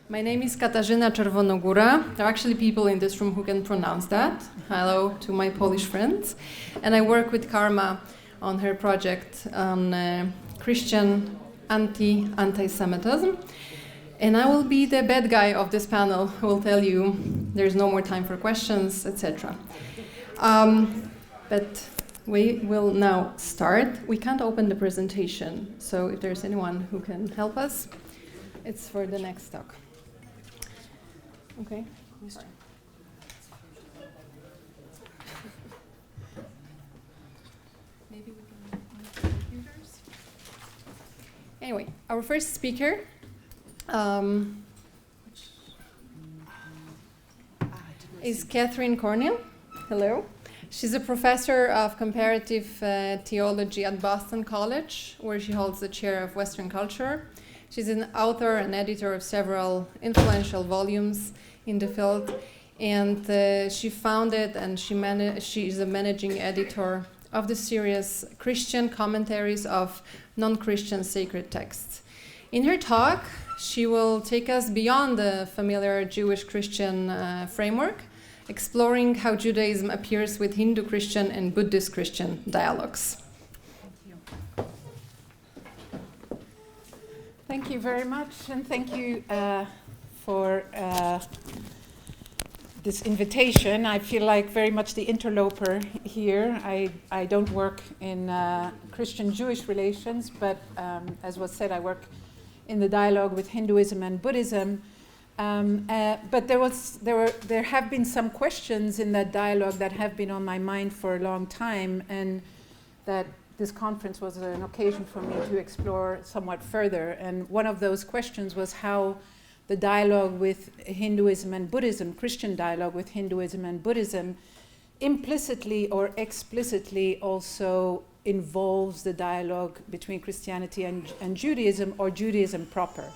My name is Katarzyna Czerwonogo. There are actually people in this room who can pronounce that. Hello to my Polish friends. And I work with Karma on her project on Christian anti-Semitism. And I will be the bad guy of this panel who will tell you there's no more time for questions, etc. But we will now start. We can't open the presentation, so if there's anyone who can help us, it's for the next talk. Okay. Sorry. Maybe we can use the computers. Anyway, our first speaker is Cornille. Hello. She's a professor of comparative theology at Boston College, where she holds the chair of Western culture. She's an author and editor of several influential volumes in the field, and she founded and she is a managing editor of the series Christian Commentaries of Non-Christian Sacred Texts. In her talk, she will take us beyond the familiar Jewish-Christian framework, exploring how Judaism appears with Hindu-Christian and Buddhist-Christian dialogues. Thank you very much, and thank you for this invitation. I feel like very much the interloper here. I don't work in Christian-Jewish relations, but as was said, I work in the dialogue with Hinduism and Buddhism. But there have been some questions in that dialogue that have been on my mind for a long time, and that this conference was an occasion for me to explore somewhat further. And one of those questions was how the dialogue with Hinduism and Buddhism, Christian dialogue with Hinduism and Buddhism, implicitly or explicitly also involves the dialogue between Christianity and Judaism, or Judaism proper.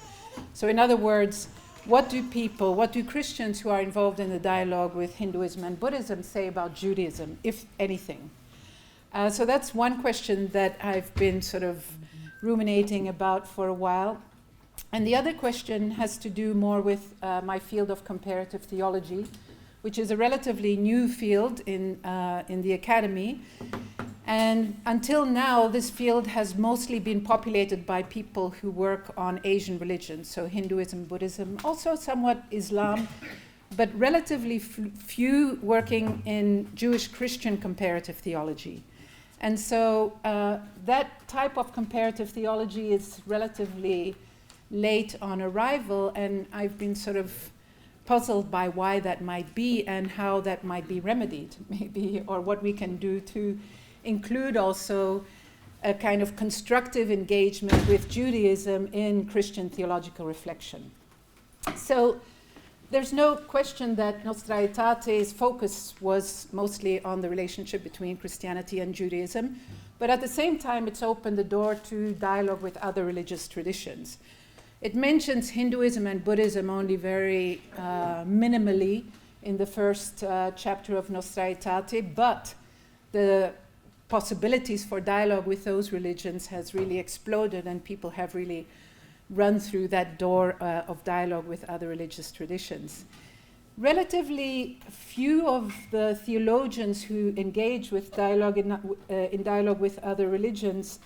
So in other words, what do Christians who are involved in the dialogue with Hinduism and Buddhism say about Judaism, if anything? So that's one question that I've been sort of ruminating about for a while. And the other question has to do more with my field of comparative theology, which is a relatively new field in the academy. And until now, this field has mostly been populated by people who work on Asian religions, so Hinduism, Buddhism, also somewhat Islam, but relatively few working in Jewish-Christian comparative theology. And so that type of comparative theology is relatively late on arrival, and I've been sort of puzzled by why that might be and how that might be remedied, maybe, or what we can do to include also a kind of constructive engagement with Judaism in Christian theological reflection. So there's no question that Nostra Aetate's focus was mostly on the relationship between Christianity and Judaism, but at the same time it's opened the door to dialogue with other religious traditions. It mentions Hinduism and Buddhism only very minimally in the first chapter of Nostra Aetate, but the possibilities for dialogue with those religions has really exploded, and people have really run through that door of dialogue with other religious traditions. Relatively few of the theologians who engage with dialogue in dialogue with other religions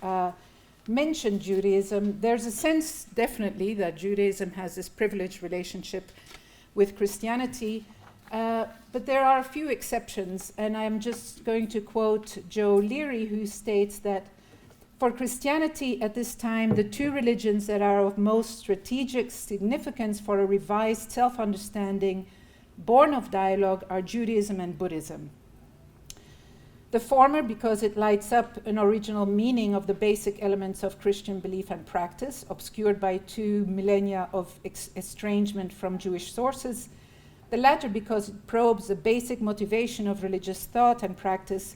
mention Judaism. There's a sense, definitely, that Judaism has this privileged relationship with Christianity, but there are a few exceptions, and I'm just going to quote Joe Leary, who states that for Christianity at this time, the two religions that are of most strategic significance for a revised self-understanding born of dialogue are Judaism and Buddhism. The former because it lights up an original meaning of the basic elements of Christian belief and practice, obscured by 2 millennia of estrangement from Jewish sources. The latter because it probes the basic motivation of religious thought and practice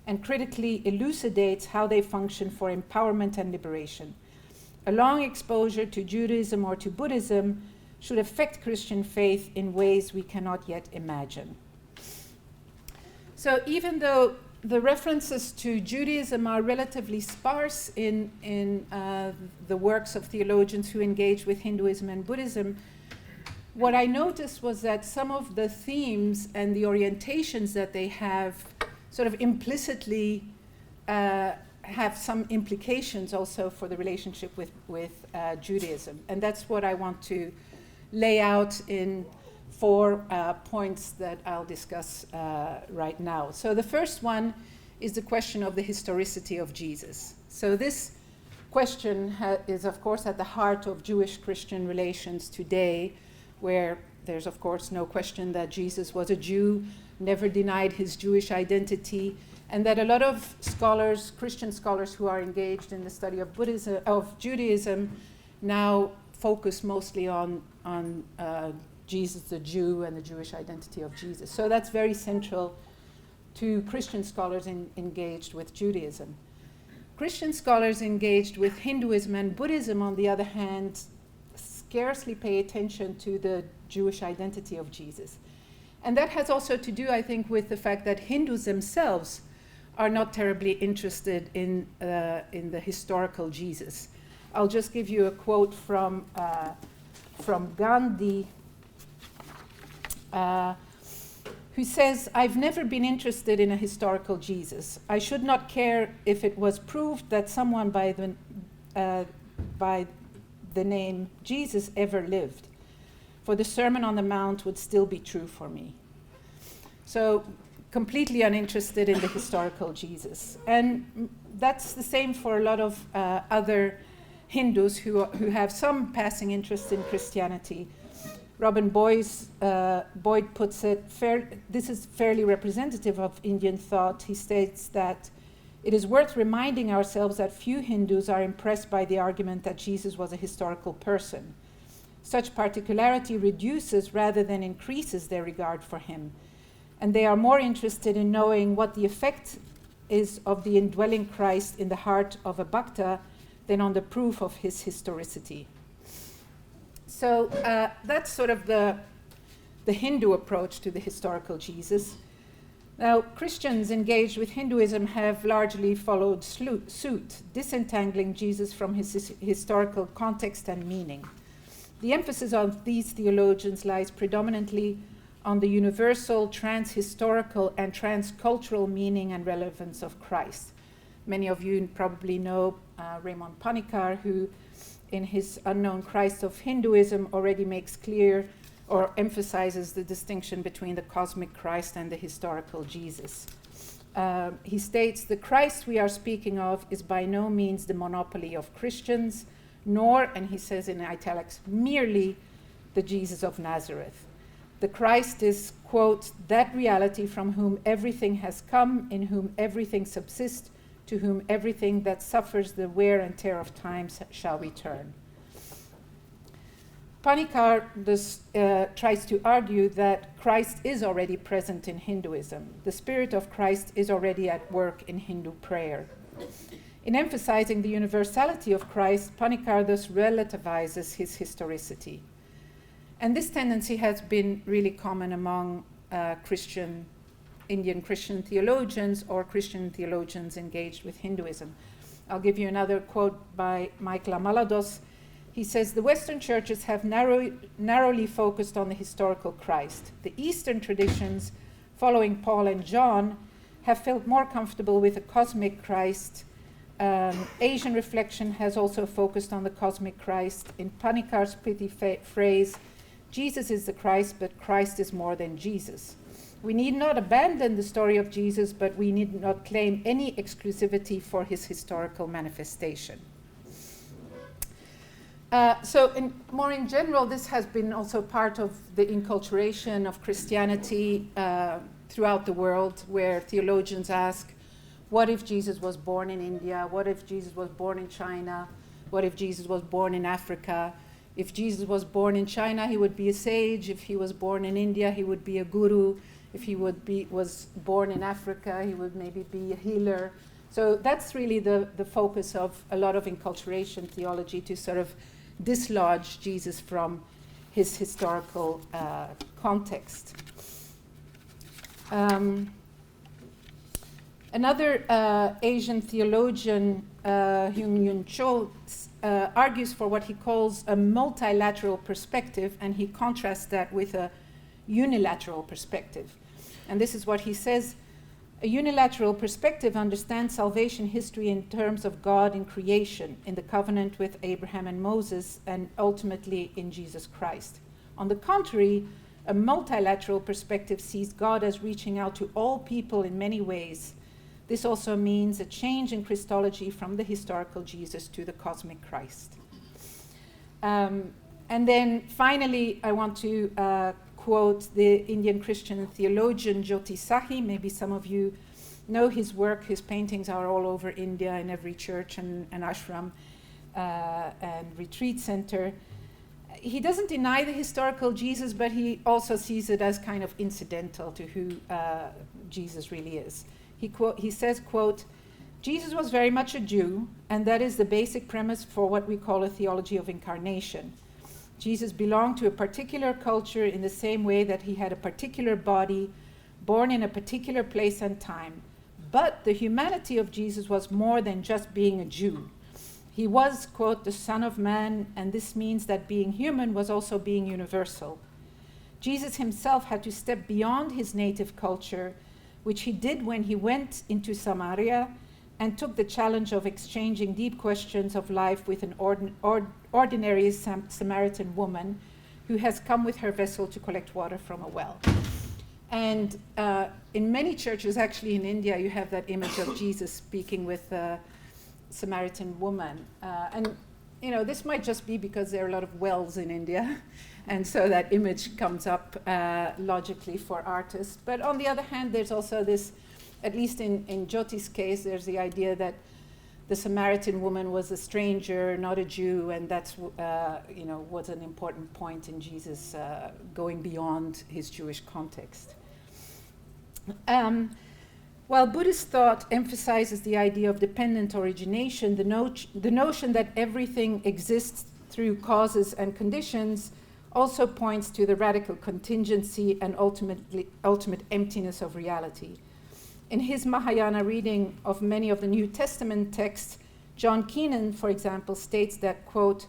and critically elucidates how they function for empowerment and liberation. A long exposure to Judaism or to Buddhism should affect Christian faith in ways we cannot yet imagine. So even though the references to Judaism are relatively sparse in the works of theologians who engage with Hinduism and Buddhism, what I noticed was that some of the themes and the orientations that they have sort of implicitly have some implications also for the relationship with Judaism. And that's what I want to lay out in 4 points that I'll discuss right now. So the first one is the question of the historicity of Jesus. So this question is, of course, at the heart of Jewish-Christian relations today, where there's, of course, no question that Jesus was a Jew, never denied his Jewish identity, and that a lot of scholars, Christian scholars who are engaged in the study of Judaism, now focus mostly on Jesus the Jew and the Jewish identity of Jesus. So that's very central to Christian scholars engaged with Judaism. Christian scholars engaged with Hinduism and Buddhism, on the other hand, scarcely pay attention to the Jewish identity of Jesus. And that has also to do, I think, with the fact that Hindus themselves are not terribly interested in the historical Jesus. I'll just give you a quote from Gandhi, who says, "I've never been interested in a historical Jesus. I should not care if it was proved that someone by the name Jesus ever lived, for the Sermon on the Mount would still be true for me." So completely uninterested in the historical Jesus. And that's the same for a lot of other Hindus who have some passing interest in Christianity. Robin Boyd puts it, this is fairly representative of Indian thought. He states that it is worth reminding ourselves that few Hindus are impressed by the argument that Jesus was a historical person. Such particularity reduces rather than increases their regard for him, and they are more interested in knowing what the effect is of the indwelling Christ in the heart of a bhakta than on the proof of his historicity. So that's sort of the Hindu approach to the historical Jesus. Now, Christians engaged with Hinduism have largely followed suit, disentangling Jesus from his historical context and meaning. The emphasis of these theologians lies predominantly on the universal, trans-historical, and trans-cultural meaning and relevance of Christ. Many of you probably know Raymond Panikar, who in his Unknown Christ of Hinduism already makes clear or emphasizes the distinction between the cosmic Christ and the historical Jesus. He states, "The Christ we are speaking of is by no means the monopoly of Christians, nor," and he says in italics, "merely the Jesus of Nazareth. The Christ is, quote, that reality from whom everything has come, in whom everything subsists, to whom everything that suffers the wear and tear of times shall return." Panikar tries to argue that Christ is already present in Hinduism. The spirit of Christ is already at work in Hindu prayer. In emphasizing the universality of Christ, Panikar thus relativizes his historicity. And this tendency has been really common among Indian Christian theologians or Christian theologians engaged with Hinduism. I'll give you another quote by Michael Amalados. He says, "The Western churches have narrowly focused on the historical Christ. The Eastern traditions, following Paul and John, have felt more comfortable with a cosmic Christ. Asian reflection has also focused on the cosmic Christ. In Panikar's pithy phrase, Jesus is the Christ, but Christ is more than Jesus. We need not abandon the story of Jesus, but we need not claim any exclusivity for his historical manifestation." More in general, this has been also part of the inculturation of Christianity throughout the world, where theologians ask, what if Jesus was born in India? What if Jesus was born in China? What if Jesus was born in Africa? If Jesus was born in China, he would be a sage. If he was born in India, he would be a guru. If he was born in Africa, he would maybe be a healer. So that's really the focus of a lot of enculturation theology, to sort of dislodge Jesus from his historical context. Another Asian theologian, Hyung Yun Cho, argues for what he calls a multilateral perspective, and he contrasts that with a unilateral perspective. And this is what he says: a unilateral perspective understands salvation history in terms of God in creation, in the covenant with Abraham and Moses, and ultimately in Jesus Christ. On the contrary, a multilateral perspective sees God as reaching out to all people in many ways. This also means a change in Christology from the historical Jesus to the cosmic Christ. And then finally, I want to quote the Indian Christian theologian Jyoti Sahi. Maybe some of you know his work. His paintings are all over India in every church and ashram and retreat center. He doesn't deny the historical Jesus, but he also sees it as kind of incidental to who Jesus really is. He says, quote, "Jesus was very much a Jew, and that is the basic premise for what we call a theology of incarnation. Jesus belonged to a particular culture in the same way that he had a particular body, born in a particular place and time. But the humanity of Jesus was more than just being a Jew. He was, quote, the Son of Man, and this means that being human was also being universal. Jesus himself had to step beyond his native culture, which he did when he went into Samaria and took the challenge of exchanging deep questions of life with an ordinary Samaritan woman who has come with her vessel to collect water from a well." And in many churches, actually in India, you have that image of Jesus speaking with a Samaritan woman. And you know, this might just be because there are a lot of wells in India, and so that image comes up logically for artists. But on the other hand, there's also this, at least in Jyoti's case, there's the idea that the Samaritan woman was a stranger, not a Jew, and that's was an important point in Jesus going beyond his Jewish context. While Buddhist thought emphasizes the idea of dependent origination, the notion that everything exists through causes and conditions also points to the radical contingency and ultimate emptiness of reality. In his Mahayana reading of many of the New Testament texts, John Keenan, for example, states that, quote,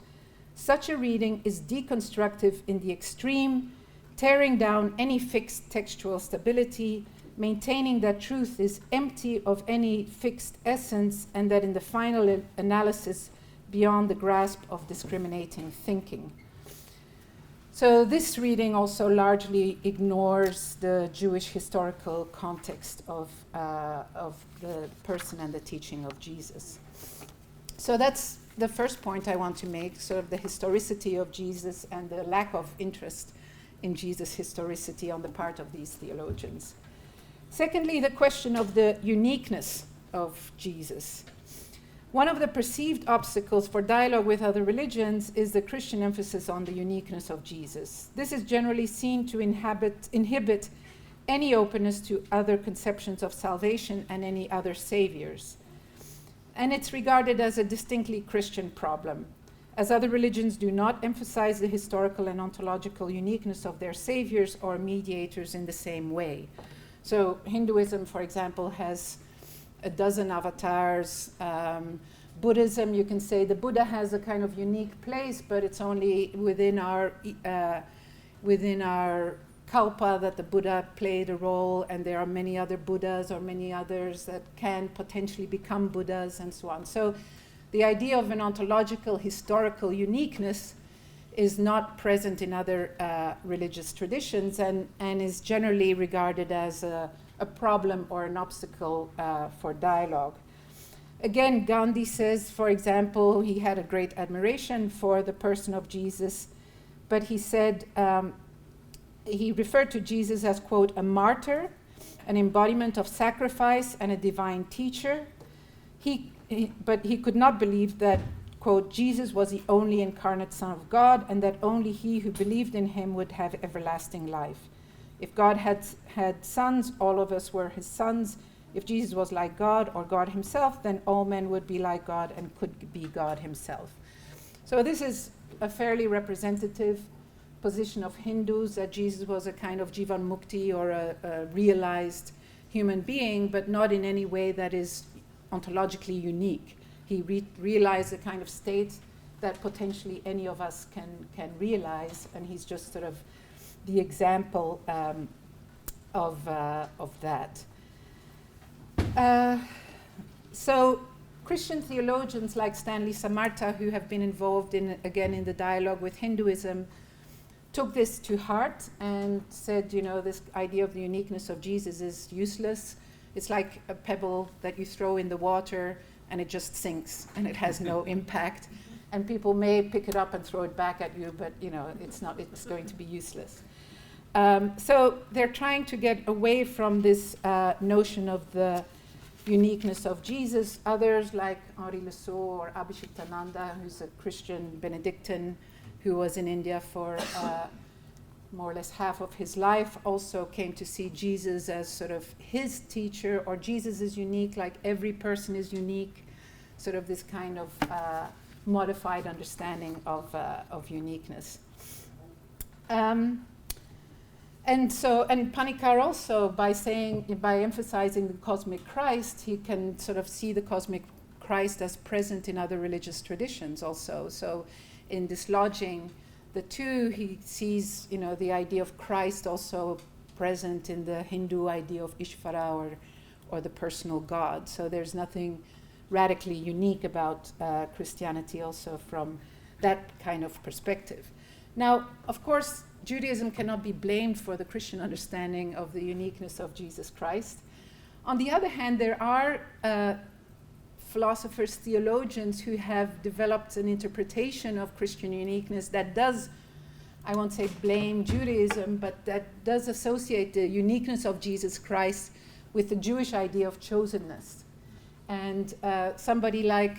"Such a reading is deconstructive in the extreme, tearing down any fixed textual stability, maintaining that truth is empty of any fixed essence, and that in the final analysis, beyond the grasp of discriminating thinking." So this reading also largely ignores the Jewish historical context of the person and the teaching of Jesus. So that's the first point I want to make, sort of the historicity of Jesus and the lack of interest in Jesus' historicity on the part of these theologians. Secondly, the question of the uniqueness of Jesus. One of the perceived obstacles for dialogue with other religions is the Christian emphasis on the uniqueness of Jesus. This is generally seen to inhibit any openness to other conceptions of salvation and any other saviors. And it's regarded as a distinctly Christian problem, as other religions do not emphasize the historical and ontological uniqueness of their saviors or mediators in the same way. So Hinduism, for example, has a dozen avatars. Buddhism, you can say the Buddha has a kind of unique place, but it's only within our kalpa that the Buddha played a role, and there are many other Buddhas or many others that can potentially become Buddhas and so on. So the idea of an ontological historical uniqueness is not present in other religious traditions and is generally regarded as a problem or an obstacle for dialogue. Again, Gandhi says, for example, he had a great admiration for the person of Jesus, but he said, he referred to Jesus as, quote, a martyr, an embodiment of sacrifice, and a divine teacher. But he could not believe that, quote, Jesus was the only incarnate Son of God, and that only he who believed in him would have everlasting life. If God had sons, all of us were his sons. If Jesus was like God or God himself, then all men would be like God and could be God himself. So this is a fairly representative position of Hindus, that Jesus was a kind of Jivan Mukti or a realized human being, but not in any way that is ontologically unique. He realized a kind of state that potentially any of us can realize, and he's just sort of the example of that. So Christian theologians like Stanley Samartha, who have been involved in the dialogue with Hinduism, took this to heart and said, this idea of the uniqueness of Jesus is useless. It's like a pebble that you throw in the water and it just sinks and it has no impact. And people may pick it up and throw it back at you, but it's going to be useless. So they're trying to get away from this notion of the uniqueness of Jesus. Others like Henri Le Sceau or Abhishektananda, who's a Christian Benedictine who was in India for more or less half of his life, also came to see Jesus as sort of his teacher, or Jesus is unique, like every person is unique, sort of this kind of modified understanding of uniqueness. And Panikkar also, by emphasizing the cosmic Christ, he can sort of see the cosmic Christ as present in other religious traditions also. So in dislodging the two, he sees, the idea of Christ also present in the Hindu idea of Ishvara or the personal God. So there's nothing radically unique about Christianity also from that kind of perspective. Now, of course, Judaism cannot be blamed for the Christian understanding of the uniqueness of Jesus Christ. On the other hand, there are philosophers, theologians who have developed an interpretation of Christian uniqueness that does, I won't say blame Judaism, but that does associate the uniqueness of Jesus Christ with the Jewish idea of chosenness. And somebody like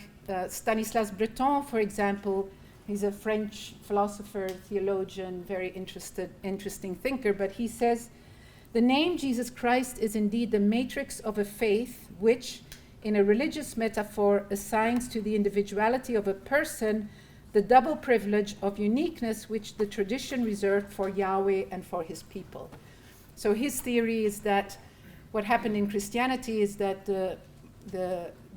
Stanislas Breton, for example, he's a French philosopher, theologian, very interesting thinker, but he says, the name Jesus Christ is indeed the matrix of a faith which, in a religious metaphor, assigns to the individuality of a person the double privilege of uniqueness which the tradition reserved for Yahweh and for his people. So his theory is that what happened in Christianity is that the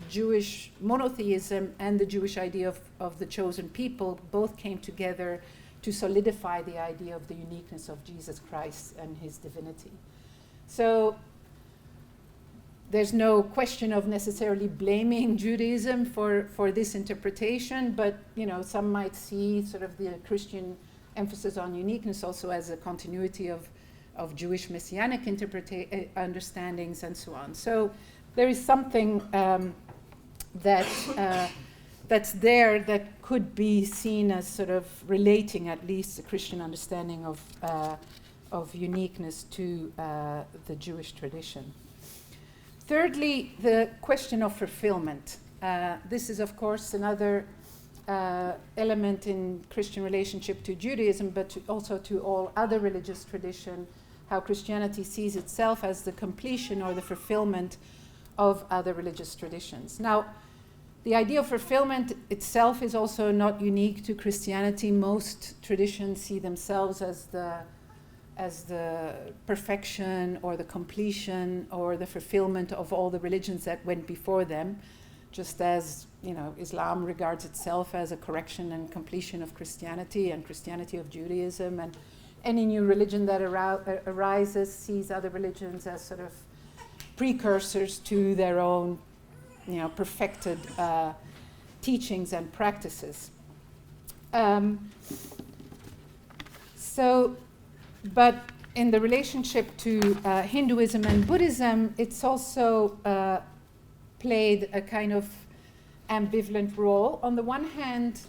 Jewish monotheism and the Jewish idea of the chosen people both came together to solidify the idea of the uniqueness of Jesus Christ and his divinity. So there's no question of necessarily blaming Judaism for this interpretation, but some might see sort of the Christian emphasis on uniqueness also as a continuity of Jewish messianic understandings and so on. So there is something that's there that could be seen as sort of relating at least the Christian understanding of uniqueness to the Jewish tradition. Thirdly, the question of fulfillment. This is, of course, another element in Christian relationship to Judaism, but also to all other religious traditions, how Christianity sees itself as the completion or the fulfillment of other religious traditions. Now, the idea of fulfillment itself is also not unique to Christianity. Most traditions see themselves as the perfection or the completion or the fulfillment of all the religions that went before them, just as Islam regards itself as a correction and completion of Christianity and Christianity of Judaism, and any new religion that arises sees other religions as sort of precursors to their own perfected teachings and practices. But in the relationship to Hinduism and Buddhism, it's also played a kind of ambivalent role. On the one hand,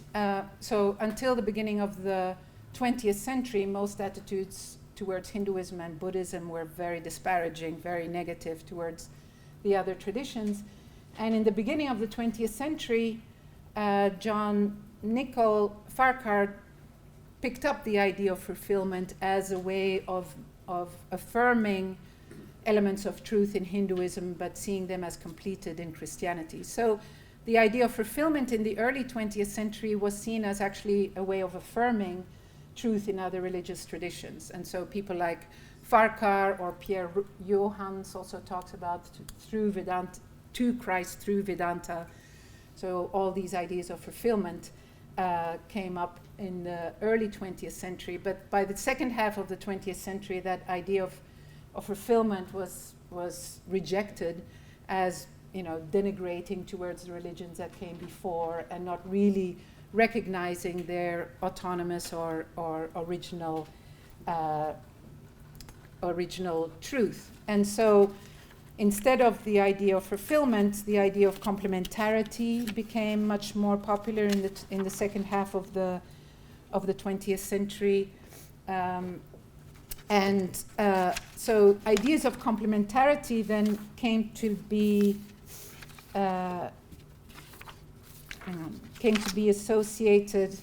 so until the beginning of the 20th century, most attitudes towards Hinduism and Buddhism were very disparaging, very negative towards the other traditions. And in the beginning of the 20th century, John Nicol Farquhar picked up the idea of fulfillment as a way of affirming elements of truth in Hinduism, but seeing them as completed in Christianity. So the idea of fulfillment in the early 20th century was seen as actually a way of affirming truth in other religious traditions. And so people like Farquhar or Pierre Johannes also talks about through Vedanta, to Christ through Vedanta. So all these ideas of fulfillment came up in the early 20th century, but by the second half of the 20th century, that idea of fulfillment was rejected as, denigrating towards the religions that came before and not really recognizing their autonomous or original truth. And so instead of the idea of fulfillment, the idea of complementarity became much more popular in the second half of the 20th century. So ideas of complementarity then came to be associated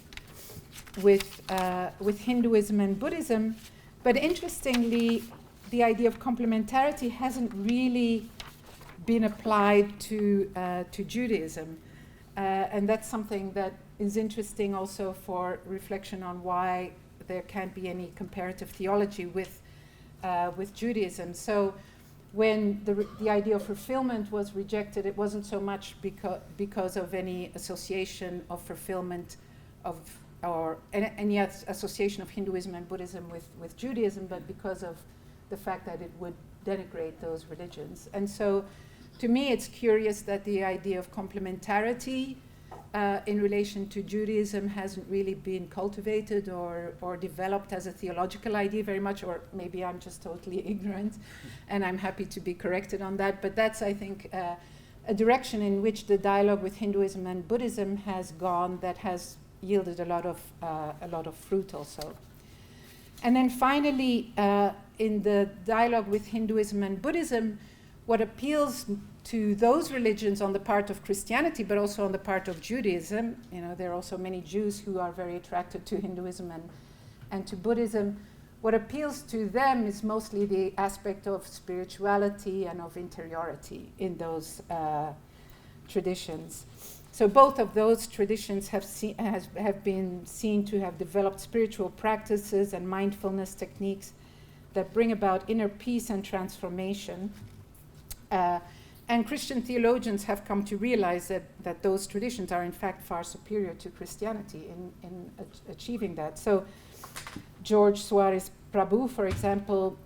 with Hinduism and Buddhism, but interestingly, the idea of complementarity hasn't really been applied to Judaism, and that's something that is interesting also for reflection on why there can't be any comparative theology with Judaism. So when the idea of fulfillment was rejected, it wasn't so much because of any association of fulfillment or any association of Hinduism and Buddhism with Judaism, but because of the fact that it would denigrate those religions. And so to me, it's curious that the idea of complementarity in relation to Judaism hasn't really been cultivated or developed as a theological idea very much, or maybe I'm just totally ignorant, and I'm happy to be corrected on that. But that's, I think, a direction in which the dialogue with Hinduism and Buddhism has gone that has yielded a lot of fruit also. And then finally, in the dialogue with Hinduism and Buddhism, what appeals to those religions on the part of Christianity, but also on the part of Judaism, there are also many Jews who are very attracted to Hinduism and to Buddhism. What appeals to them is mostly the aspect of spirituality and of interiority in those traditions. So both of those traditions have been seen to have developed spiritual practices and mindfulness techniques that bring about inner peace and transformation. And Christian theologians have come to realize that those traditions are in fact far superior to Christianity in achieving that. So George Suarez Prabhu, for example,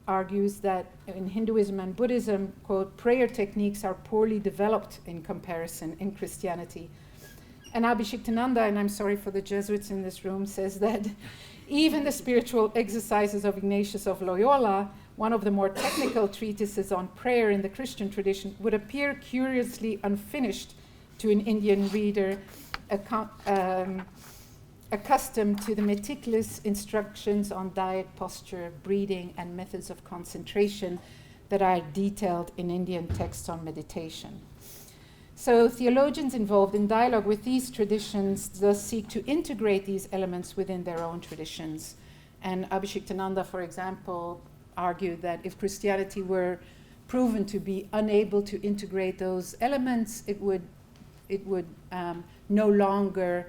argues that in Hinduism and Buddhism, quote, prayer techniques are poorly developed in comparison in Christianity. And Abhishektananda, and I'm sorry for the Jesuits in this room, says that even the spiritual exercises of Ignatius of Loyola, one of the more technical treatises on prayer in the Christian tradition, would appear curiously unfinished to an Indian reader accustomed to the meticulous instructions on diet, posture, breathing, and methods of concentration that are detailed in Indian texts on meditation. So theologians involved in dialogue with these traditions thus seek to integrate these elements within their own traditions. And Abhishektananda, for example, argued that if Christianity were proven to be unable to integrate those elements, it would no longer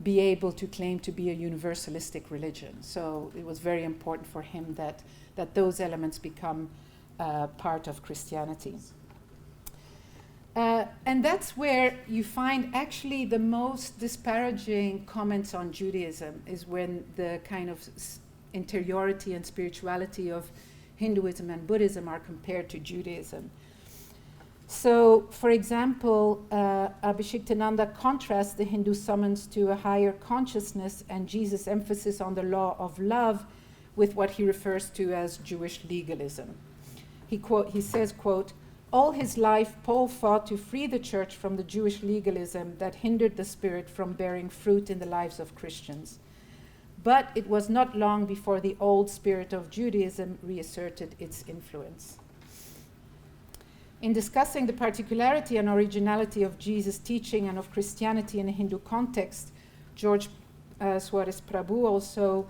be able to claim to be a universalistic religion. So it was very important for him that those elements become part of Christianity. And that's where you find actually the most disparaging comments on Judaism, is when the kind of interiority and spirituality of Hinduism and Buddhism are compared to Judaism. So, for example, Abhishektananda contrasts the Hindu summons to a higher consciousness and Jesus' emphasis on the law of love with what he refers to as Jewish legalism. He says, quote, all his life, Paul fought to free the church from the Jewish legalism that hindered the Spirit from bearing fruit in the lives of Christians. But it was not long before the old spirit of Judaism reasserted its influence. In discussing the particularity and originality of Jesus' teaching and of Christianity in a Hindu context, George Suarez Prabhu also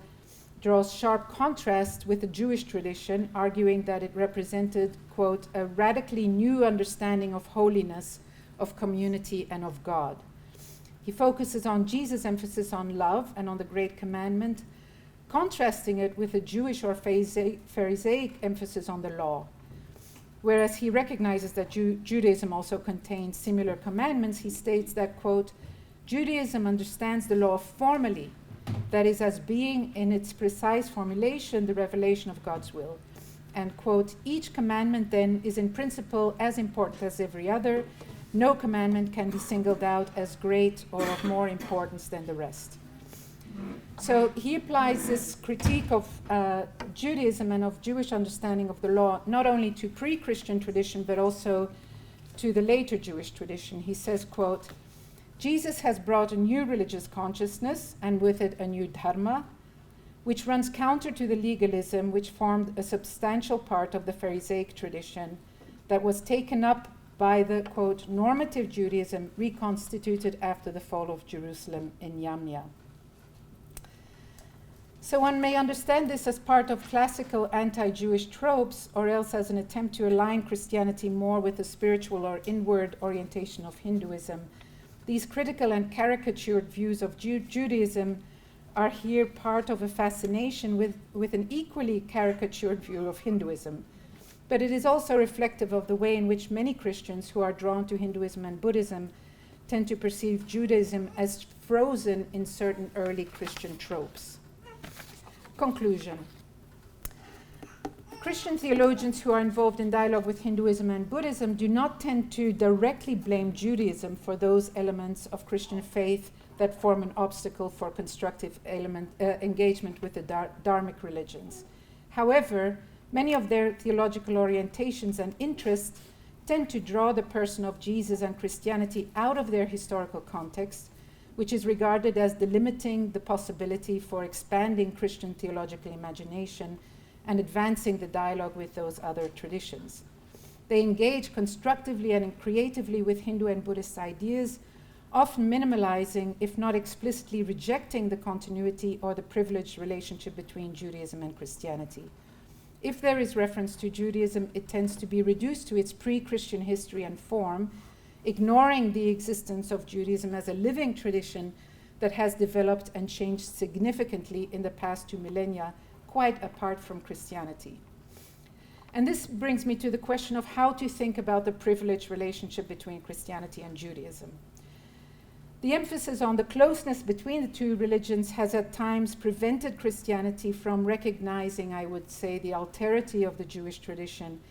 draws sharp contrast with the Jewish tradition, arguing that it represented, quote, a radically new understanding of holiness, of community, and of God. He focuses on Jesus' emphasis on love and on the Great Commandment, contrasting it with the Jewish or Pharisaic emphasis on the law. Whereas he recognizes that Judaism also contains similar commandments, he states that, quote, Judaism understands the law formally, that is, as being in its precise formulation the revelation of God's will. And, quote, each commandment then is in principle as important as every other. No commandment can be singled out as great or of more importance than the rest. So he applies this critique of Judaism and of Jewish understanding of the law not only to pre-Christian tradition but also to the later Jewish tradition. He says, quote, Jesus has brought a new religious consciousness and with it a new dharma, which runs counter to the legalism which formed a substantial part of the Pharisaic tradition that was taken up by the, quote, normative Judaism reconstituted after the fall of Jerusalem in Yamnia. So one may understand this as part of classical anti-Jewish tropes, or else as an attempt to align Christianity more with the spiritual or inward orientation of Hinduism. These critical and caricatured views of Judaism are here part of a fascination with an equally caricatured view of Hinduism. But it is also reflective of the way in which many Christians who are drawn to Hinduism and Buddhism tend to perceive Judaism as frozen in certain early Christian tropes. Conclusion. Christian theologians who are involved in dialogue with Hinduism and Buddhism do not tend to directly blame Judaism for those elements of Christian faith that form an obstacle for constructive engagement with the dharmic religions. However, many of their theological orientations and interests tend to draw the person of Jesus and Christianity out of their historical context, which is regarded as delimiting the possibility for expanding Christian theological imagination and advancing the dialogue with those other traditions. They engage constructively and creatively with Hindu and Buddhist ideas, often minimalizing, if not explicitly rejecting, the continuity or the privileged relationship between Judaism and Christianity. If there is reference to Judaism, it tends to be reduced to its pre-Christian history and form, ignoring the existence of Judaism as a living tradition that has developed and changed significantly in the past 2 millennia, quite apart from Christianity. And this brings me to the question of how to think about the privileged relationship between Christianity and Judaism. The emphasis on the closeness between the two religions has at times prevented Christianity from recognizing, I would say, the alterity of the Jewish tradition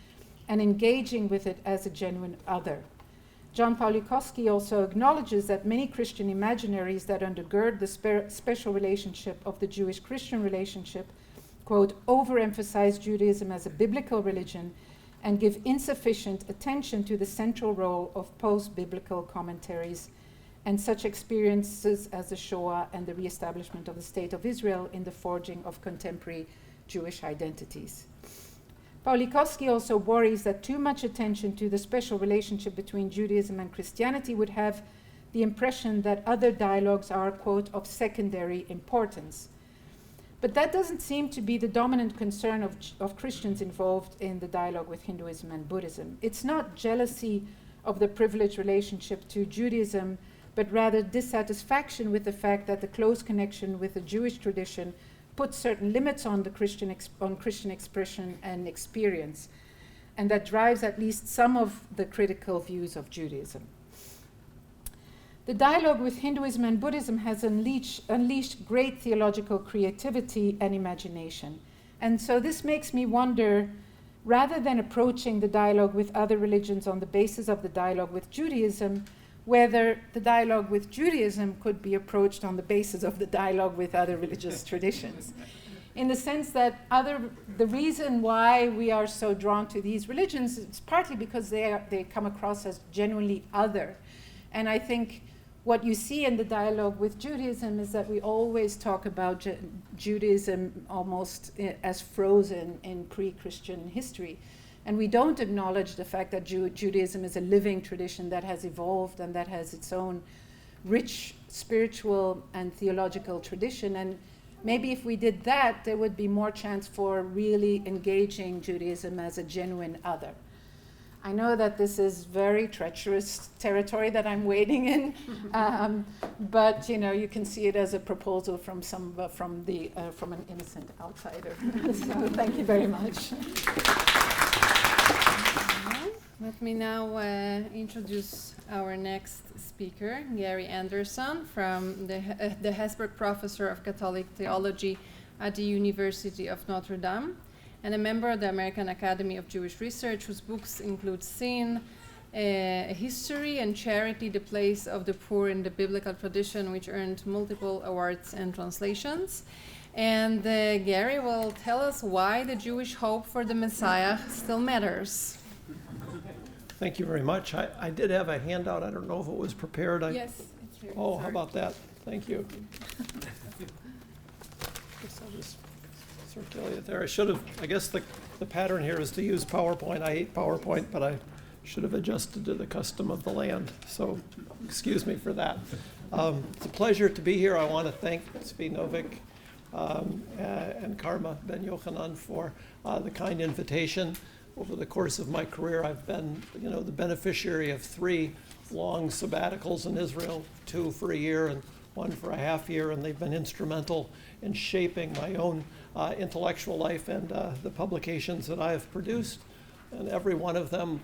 and engaging with it as a genuine other. John Pawlikowski also acknowledges that many Christian imaginaries that undergird the special relationship of the Jewish-Christian relationship, quote, overemphasize Judaism as a biblical religion and give insufficient attention to the central role of post-biblical commentaries and such experiences as the Shoah and the reestablishment of the State of Israel in the forging of contemporary Jewish identities. Pawlikowski also worries that too much attention to the special relationship between Judaism and Christianity would have the impression that other dialogues are, quote, of secondary importance. But that doesn't seem to be the dominant concern of Christians involved in the dialogue with Hinduism and Buddhism. It's not jealousy of the privileged relationship to Judaism, but rather dissatisfaction with the fact that the close connection with the Jewish tradition puts certain limits on the Christian expression and experience, and that drives at least some of the critical views of Judaism. The dialogue with Hinduism and Buddhism has unleashed great theological creativity and imagination. And so this makes me wonder, rather than approaching the dialogue with other religions on the basis of the dialogue with Judaism, whether the dialogue with Judaism could be approached on the basis of the dialogue with other religious traditions. In the sense that the reason why we are so drawn to these religions is partly because they come across as genuinely other. And I think what you see in the dialogue with Judaism is that we always talk about Judaism almost as frozen in pre-Christian history. And we don't acknowledge the fact that Judaism is a living tradition that has evolved and that has its own rich spiritual and theological tradition. And maybe if we did that, there would be more chance for really engaging Judaism as a genuine other. I know that this is very treacherous territory that I'm wading in, but you can see it as a proposal from an innocent outsider. So thank you very much. Let me now introduce our next speaker, Gary Anderson, from the Hesburgh Professor of Catholic Theology at the University of Notre Dame, and a member of the American Academy of Jewish Research, whose books include Sin, History and Charity, the Place of the Poor in the Biblical Tradition, which earned multiple awards and translations. And Gary will tell us why the Jewish hope for the Messiah still matters. Thank you very much. I did have a handout. I don't know if it was prepared. Yes, it's here. Oh, Sorry. how about that? Thank you. Guess I'll just circulate it there. I guess the pattern here is to use PowerPoint. I hate PowerPoint, but I should have adjusted to the custom of the land. So excuse me for that. It's a pleasure to be here. I want to thank Zvi Novik and Karma Ben Yochanan for the kind invitation. Over the course of my career, I've been, the beneficiary of 3 long sabbaticals in Israel, 2 for a year and 1 for a half year, and they've been instrumental in shaping my own intellectual life and the publications that I have produced. And every one of them,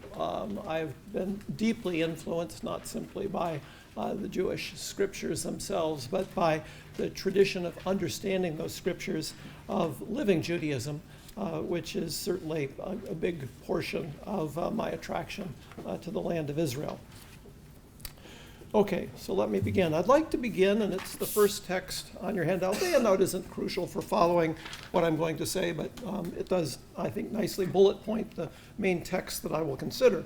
I've been deeply influenced, not simply by the Jewish scriptures themselves, but by the tradition of understanding those scriptures of living Judaism, which is certainly a big portion of my attraction to the land of Israel. Okay, so let me begin. I'd like to begin, and it's the first text on your handout. The handout isn't crucial for following what I'm going to say, but it does, I think, nicely bullet point the main text that I will consider.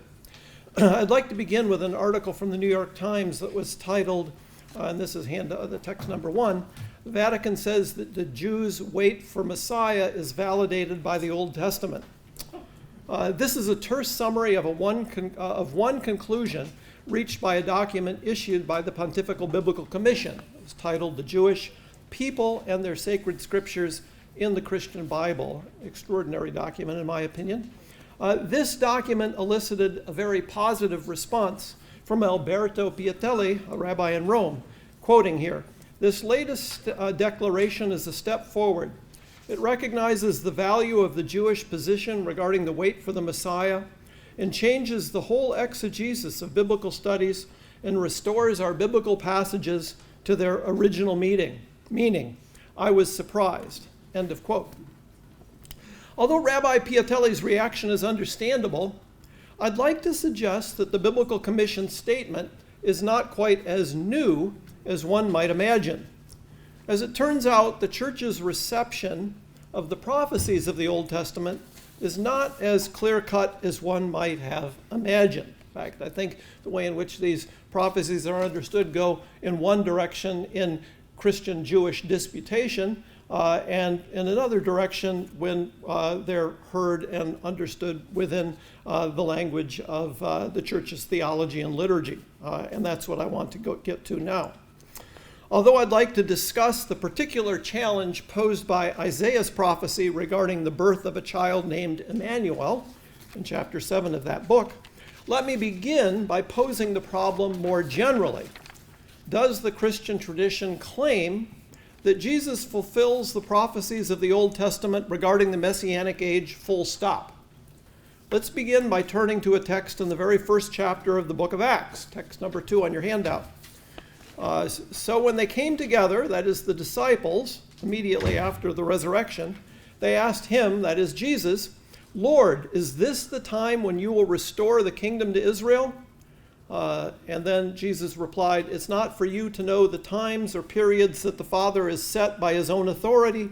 I'd like to begin with an article from the New York Times that was titled, and this is the text number 1, "The Vatican says that the Jews' wait for Messiah is validated by the Old Testament." This is a terse summary of one conclusion reached by a document issued by the Pontifical Biblical Commission. It was titled "The Jewish People and Their Sacred Scriptures in the Christian Bible." Extraordinary document, in my opinion. This document elicited a very positive response from Alberto Piatelli, a rabbi in Rome, quoting here, "This latest declaration is a step forward. It recognizes the value of the Jewish position regarding the wait for the Messiah and changes the whole exegesis of biblical studies and restores our biblical passages to their original meaning. I was surprised." End of quote. Although Rabbi Piatelli's reaction is understandable, I'd like to suggest that the Biblical Commission's statement is not quite as new as one might imagine. As it turns out, the Church's reception of the prophecies of the Old Testament is not as clear-cut as one might have imagined. In fact, I think the way in which these prophecies are understood go in one direction in Christian Jewish disputation, and in another direction when they're heard and understood within the language of the Church's theology and liturgy. And that's what I want to get to now. Although I'd like to discuss the particular challenge posed by Isaiah's prophecy regarding the birth of a child named Emmanuel, in chapter 7 of that book, let me begin by posing the problem more generally. Does the Christian tradition claim that Jesus fulfills the prophecies of the Old Testament regarding the Messianic age, full stop? Let's begin by turning to a text in the very first chapter of the book of Acts, text number 2 on your handout. So when they came together, that is the disciples, immediately after the resurrection, they asked him, that is Jesus, "Lord, is this the time when you will restore the kingdom to Israel?" And then Jesus replied, "It's not for you to know the times or periods that the Father has set by his own authority,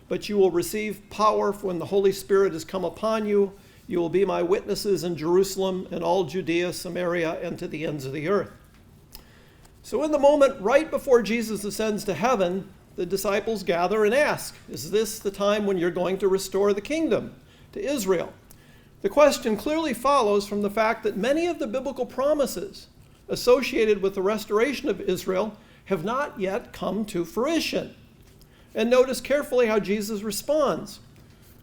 but you will receive power when the Holy Spirit has come upon you. You will be my witnesses in Jerusalem and all Judea, Samaria, and to the ends of the earth." So in the moment right before Jesus ascends to heaven, the disciples gather and ask, "Is this the time when you're going to restore the kingdom to Israel?" The question clearly follows from the fact that many of the biblical promises associated with the restoration of Israel have not yet come to fruition. And notice carefully how Jesus responds.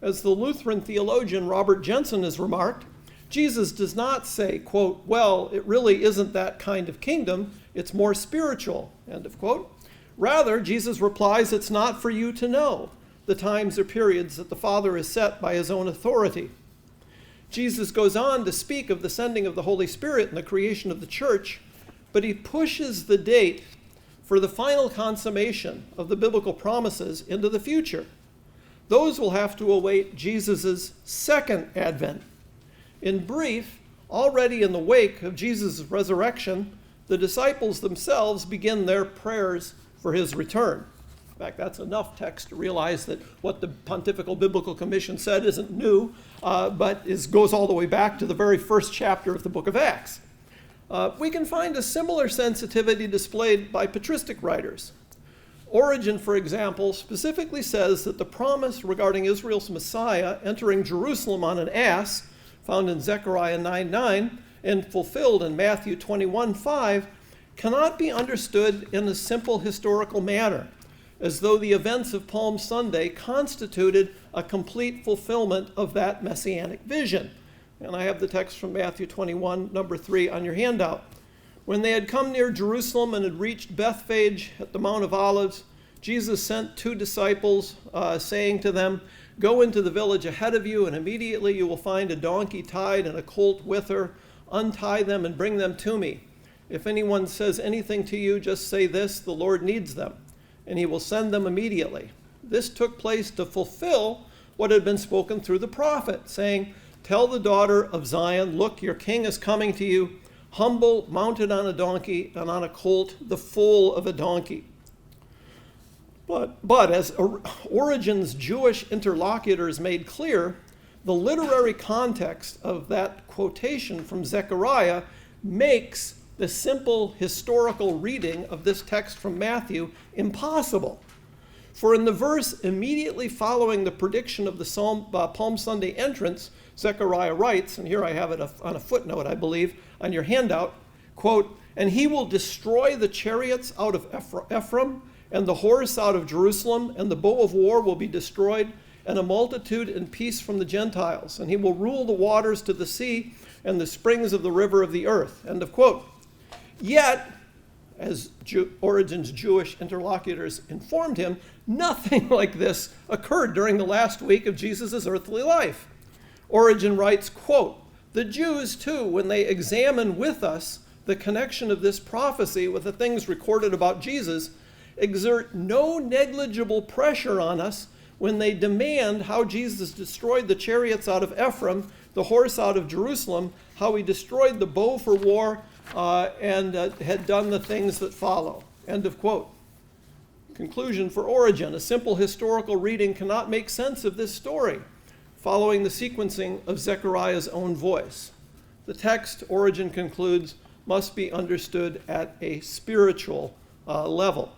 As the Lutheran theologian Robert Jensen has remarked, Jesus does not say, quote, "Well, it really isn't that kind of kingdom, it's more spiritual," end of quote. Rather, Jesus replies, "It's not for you to know the times or periods that the Father has set by his own authority." Jesus goes on to speak of the sending of the Holy Spirit and the creation of the church, but he pushes the date for the final consummation of the biblical promises into the future. Those will have to await Jesus' second advent. In brief, already in the wake of Jesus' resurrection, the disciples themselves begin their prayers for his return. In fact, that's enough text to realize that what the Pontifical Biblical Commission said isn't new, but goes all the way back to the very first chapter of the book of Acts. We can find a similar sensitivity displayed by patristic writers. Origen, for example, specifically says that the promise regarding Israel's Messiah entering Jerusalem on an ass, found in Zechariah 9:9 and fulfilled in Matthew 21:5, cannot be understood in a simple historical manner, as though the events of Palm Sunday constituted a complete fulfillment of that messianic vision. And I have the text from Matthew 21, number 3 on your handout. When they had come near Jerusalem and had reached Bethphage at the Mount of Olives, Jesus sent 2 disciples, saying to them, "Go into the village ahead of you, and immediately you will find a donkey tied and a colt with her. Untie them and bring them to me. If anyone says anything to you, just say this, 'The Lord needs them,' and he will send them immediately." This took place to fulfill what had been spoken through the prophet, saying, "Tell the daughter of Zion, look, your king is coming to you, humble, mounted on a donkey, and on a colt, the foal of a donkey." But as Origen's Jewish interlocutors made clear, the literary context of that quotation from Zechariah makes the simple historical reading of this text from Matthew impossible. For in the verse immediately following the prediction of the Palm Sunday entrance, Zechariah writes, and here I have it on a footnote, I believe, on your handout, quote, "And he will destroy the chariots out of Ephraim, and the horse out of Jerusalem, and the bow of war will be destroyed, and a multitude in peace from the Gentiles. And he will rule the waters to the sea, and the springs of the river of the earth." End of quote. Yet, as Origen's Jewish interlocutors informed him, nothing like this occurred during the last week of Jesus' earthly life. Origen writes, quote, "The Jews, too, when they examine with us the connection of this prophecy with the things recorded about Jesus, exert no negligible pressure on us when they demand how Jesus destroyed the chariots out of Ephraim, the horse out of Jerusalem, how he destroyed the bow for war, and had done the things that follow." End of quote. Conclusion for Origen: a simple historical reading cannot make sense of this story, following the sequencing of Zechariah's own voice. The text, Origen concludes, must be understood at a spiritual level.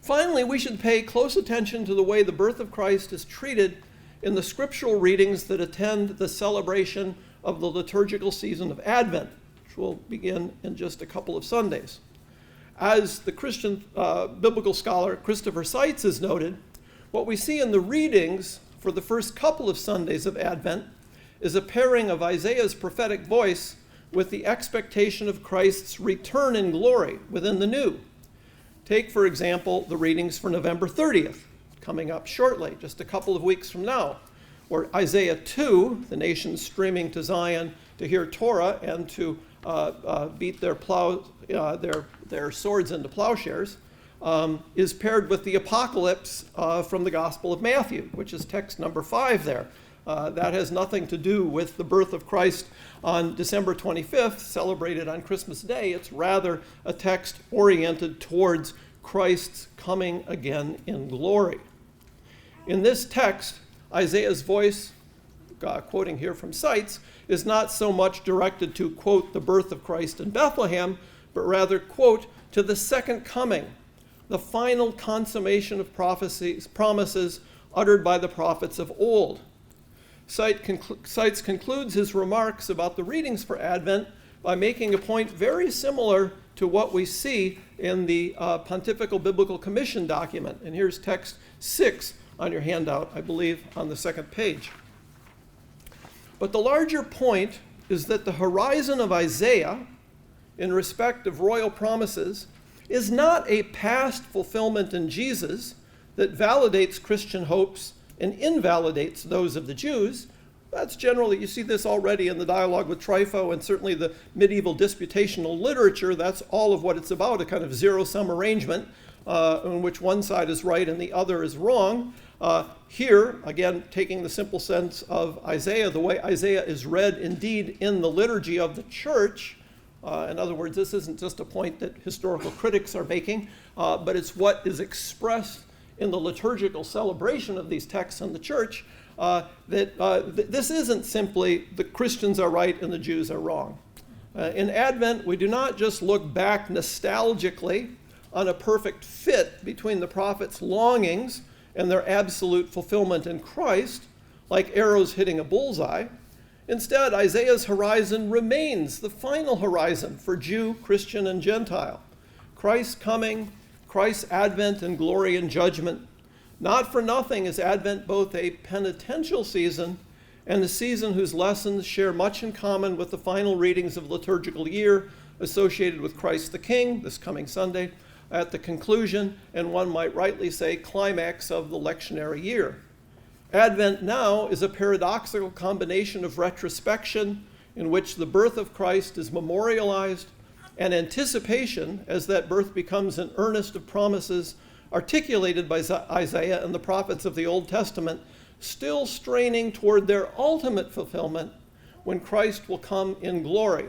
Finally, we should pay close attention to the way the birth of Christ is treated in the scriptural readings that attend the celebration of the liturgical season of Advent, which will begin in just a couple of Sundays. As the Christian biblical scholar Christopher Seitz has noted, what we see in the readings for the first couple of Sundays of Advent is a pairing of Isaiah's prophetic voice with the expectation of Christ's return in glory within the new. Take, for example, the readings for November 30th, coming up shortly, just a couple of weeks from now, where Isaiah 2, the nations streaming to Zion to hear Torah and to beat their swords into plowshares, is paired with the apocalypse from the Gospel of Matthew, which is text number 5 there. That has nothing to do with the birth of Christ on December 25th, celebrated on Christmas Day. It's rather a text oriented towards Christ's coming again in glory. In this text, Isaiah's voice, quoting here from Seitz, is not so much directed to, quote, the birth of Christ in Bethlehem, but rather, quote, to the second coming, the final consummation of promises uttered by the prophets of old. Seitz concludes his remarks about the readings for Advent by making a point very similar to what we see in the Pontifical Biblical Commission document. And here's text 6 on your handout, I believe, on the second page. But the larger point is that the horizon of Isaiah, in respect of royal promises, is not a past fulfillment in Jesus that validates Christian hopes and invalidates those of the Jews, That's generally, you see this already in the dialogue with Trypho and certainly the medieval disputational literature. That's all of what it's about, a kind of zero-sum arrangement in which one side is right and the other is wrong. Here, again, taking the simple sense of Isaiah, the way Isaiah is read indeed in the liturgy of the church. In other words, this isn't just a point that historical critics are making, but it's what is expressed in the liturgical celebration of these texts in the church, this isn't simply the Christians are right and the Jews are wrong. In Advent, we do not just look back nostalgically on a perfect fit between the prophets' longings and their absolute fulfillment in Christ, like arrows hitting a bullseye. Instead, Isaiah's horizon remains the final horizon for Jew, Christian, and Gentile. Christ's coming, Christ's advent and glory and judgment. Not for nothing is Advent both a penitential season and a season whose lessons share much in common with the final readings of the liturgical year associated with Christ the King, this coming Sunday, at the conclusion, and one might rightly say, climax of the lectionary year. Advent now is a paradoxical combination of retrospection in which the birth of Christ is memorialized and anticipation as that birth becomes an earnest of promises articulated by Isaiah and the prophets of the Old Testament, still straining toward their ultimate fulfillment when Christ will come in glory.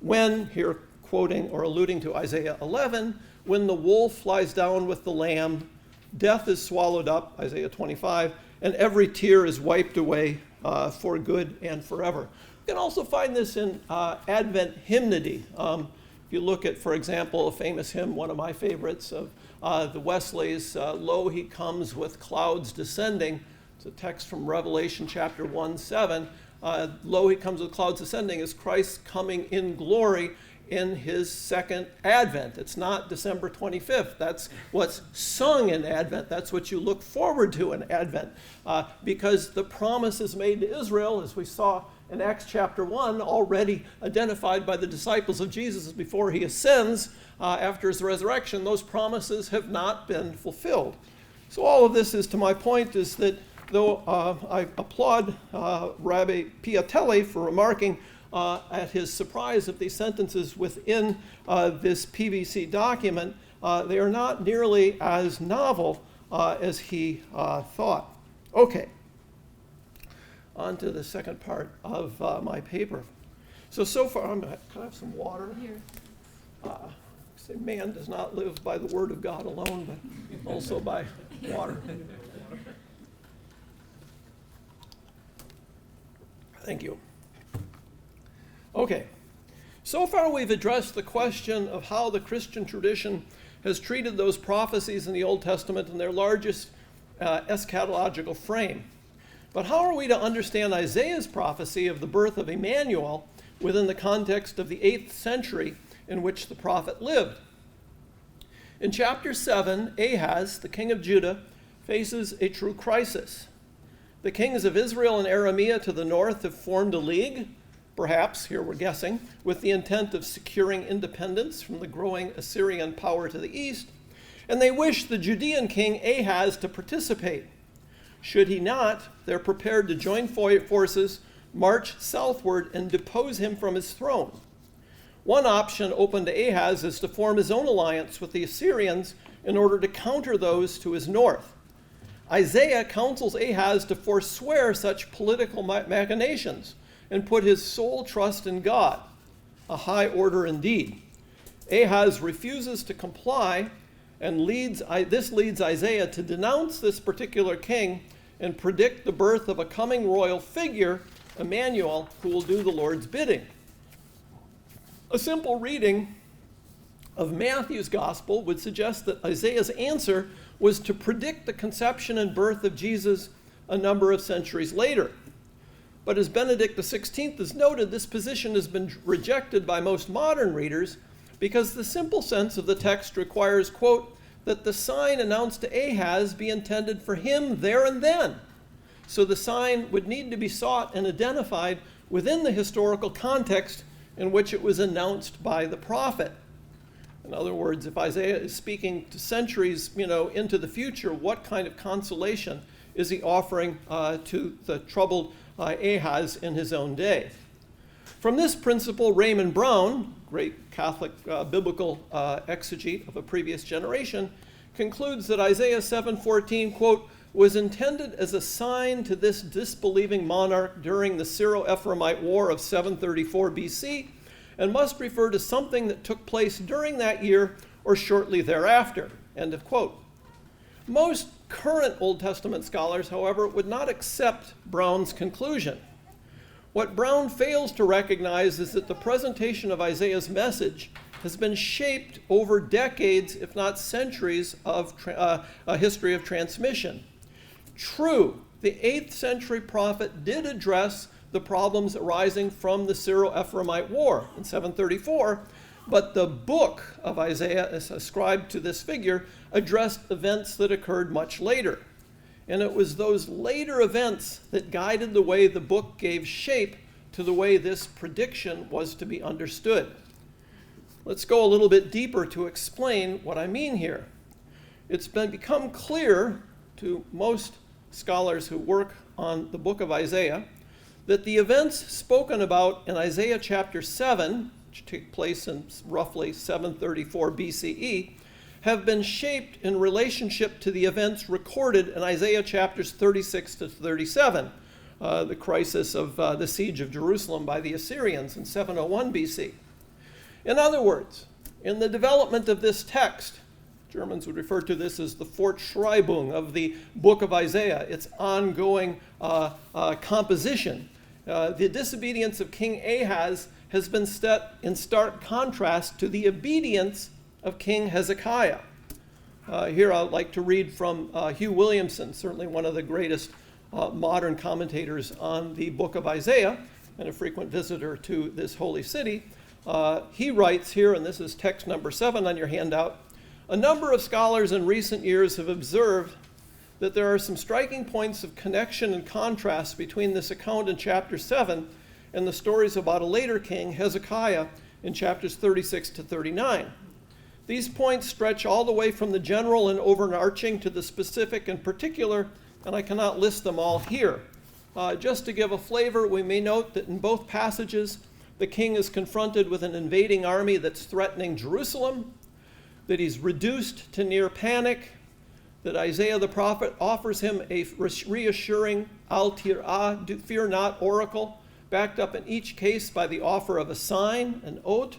When, here quoting or alluding to Isaiah 11, when the wolf flies down with the lamb, death is swallowed up, Isaiah 25, and every tear is wiped away for good and forever. You can also find this in Advent hymnody. If you look at, for example, a famous hymn, one of my favorites of the Wesleys, Lo, he comes with clouds descending. It's a text from Revelation chapter 1:7. Lo, he comes with clouds descending is Christ coming in glory in his second Advent. It's not December 25th. That's what's sung in Advent. That's what you look forward to in Advent. Because the promise is made to Israel, as we saw in Acts chapter 1, already identified by the disciples of Jesus before he ascends after his resurrection. Those promises have not been fulfilled. So all of this is to my point is that though I applaud Rabbi Piatelli for remarking at his surprise of these sentences within this PVC document, they are not nearly as novel as he thought. Okay, on to the second part of my paper. So far, can I have some water? Here. Say, man does not live by the word of God alone, but also by water. Thank you. Okay, so far we've addressed the question of how the Christian tradition has treated those prophecies in the Old Testament in their largest eschatological frame. But how are we to understand Isaiah's prophecy of the birth of Emmanuel within the context of the 8th century in which the prophet lived? In chapter 7, Ahaz, the king of Judah, faces a true crisis. The kings of Israel and Aramea to the north have formed a league, perhaps, here we're guessing, with the intent of securing independence from the growing Assyrian power to the east, and they wish the Judean king Ahaz to participate. Should he not, they're prepared to join forces, march southward, and depose him from his throne. One option open to Ahaz is to form his own alliance with the Assyrians in order to counter those to his north. Isaiah counsels Ahaz to forswear such political machinations and put his sole trust in God, a high order indeed. Ahaz refuses to comply, and this leads Isaiah to denounce this particular king and predict the birth of a coming royal figure, Emmanuel, who will do the Lord's bidding. A simple reading of Matthew's gospel would suggest that Isaiah's answer was to predict the conception and birth of Jesus a number of centuries later. But as Benedict XVI has noted, this position has been rejected by most modern readers because the simple sense of the text requires, quote, that the sign announced to Ahaz be intended for him there and then. So the sign would need to be sought and identified within the historical context in which it was announced by the prophet. In other words, if Isaiah is speaking to centuries, into the future, what kind of consolation is he offering to the troubled Ahaz in his own day? From this principle, Raymond Brown, great Catholic biblical exegete of a previous generation, concludes that Isaiah 7:14, quote, was intended as a sign to this disbelieving monarch during the Syro-Ephraimite War of 734 BC, and must refer to something that took place during that year or shortly thereafter, end of quote. Most current Old Testament scholars, however, would not accept Brown's conclusion. What Brown fails to recognize is that the presentation of Isaiah's message has been shaped over decades, if not centuries, of a history of transmission. True, the 8th century prophet did address the problems arising from the Syro-Ephraimite War in 734, but the book of Isaiah, as ascribed to this figure, addressed events that occurred much later. And it was those later events that guided the way the book gave shape to the way this prediction was to be understood. Let's go a little bit deeper to explain what I mean here. It's become clear to most scholars who work on the book of Isaiah that the events spoken about in Isaiah chapter 7, which took place in roughly 734 BCE, have been shaped in relationship to the events recorded in Isaiah chapters 36 to 37, the crisis of the siege of Jerusalem by the Assyrians in 701 BC. In other words, in the development of this text, Germans would refer to this as the Fortschreibung of the book of Isaiah, its ongoing composition. The disobedience of King Ahaz has been set in stark contrast to the obedience of King Hezekiah. Here I'd like to read from Hugh Williamson, certainly one of the greatest modern commentators on the book of Isaiah and a frequent visitor to this holy city. He writes here, and this is text number 7 on your handout, a number of scholars in recent years have observed that there are some striking points of connection and contrast between this account in chapter 7 and the stories about a later king, Hezekiah, in chapters 36 to 39. These points stretch all the way from the general and overarching to the specific and particular, and I cannot list them all here. Just to give a flavor, we may note that in both passages, the king is confronted with an invading army that's threatening Jerusalem, that he's reduced to near panic, that Isaiah the prophet offers him a reassuring al-tir'ah, fear not oracle, backed up in each case by the offer of a sign, an oath.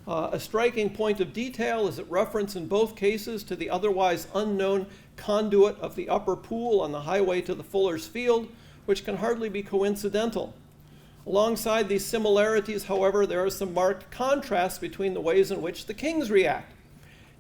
A striking point of detail is a reference in both cases to the otherwise unknown conduit of the upper pool on the highway to the fuller's field, which can hardly be coincidental. Alongside these similarities, however, there are some marked contrasts between the ways in which the kings react.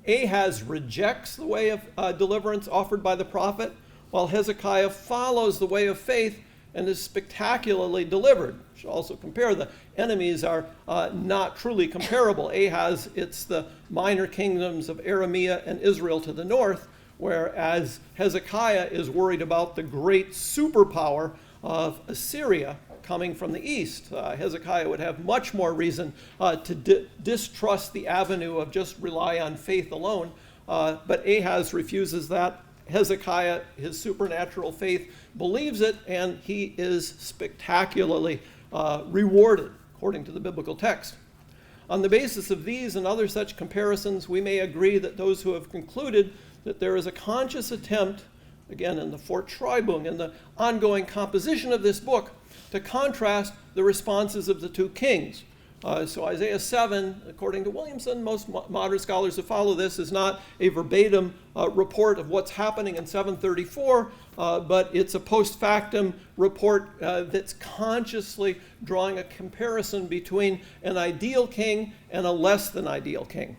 Ahaz rejects the way of deliverance offered by the prophet, while Hezekiah follows the way of faith and is spectacularly delivered. We should also compare the enemies are not truly comparable. Ahaz, it's the minor kingdoms of Aramea and Israel to the north, whereas Hezekiah is worried about the great superpower of Assyria coming from the east. Hezekiah would have much more reason to distrust the avenue of just rely on faith alone, but Ahaz refuses that. Hezekiah, his supernatural faith, believes it, and he is spectacularly rewarded, according to the biblical text. On the basis of these and other such comparisons, we may agree that those who have concluded that there is a conscious attempt, again in the Fortschreibung, in the ongoing composition of this book, to contrast the responses of the two kings. So Isaiah 7, according to Williamson, most modern scholars who follow this, is not a verbatim report of what's happening in 734, but it's a post factum report that's consciously drawing a comparison between an ideal king and a less than ideal king.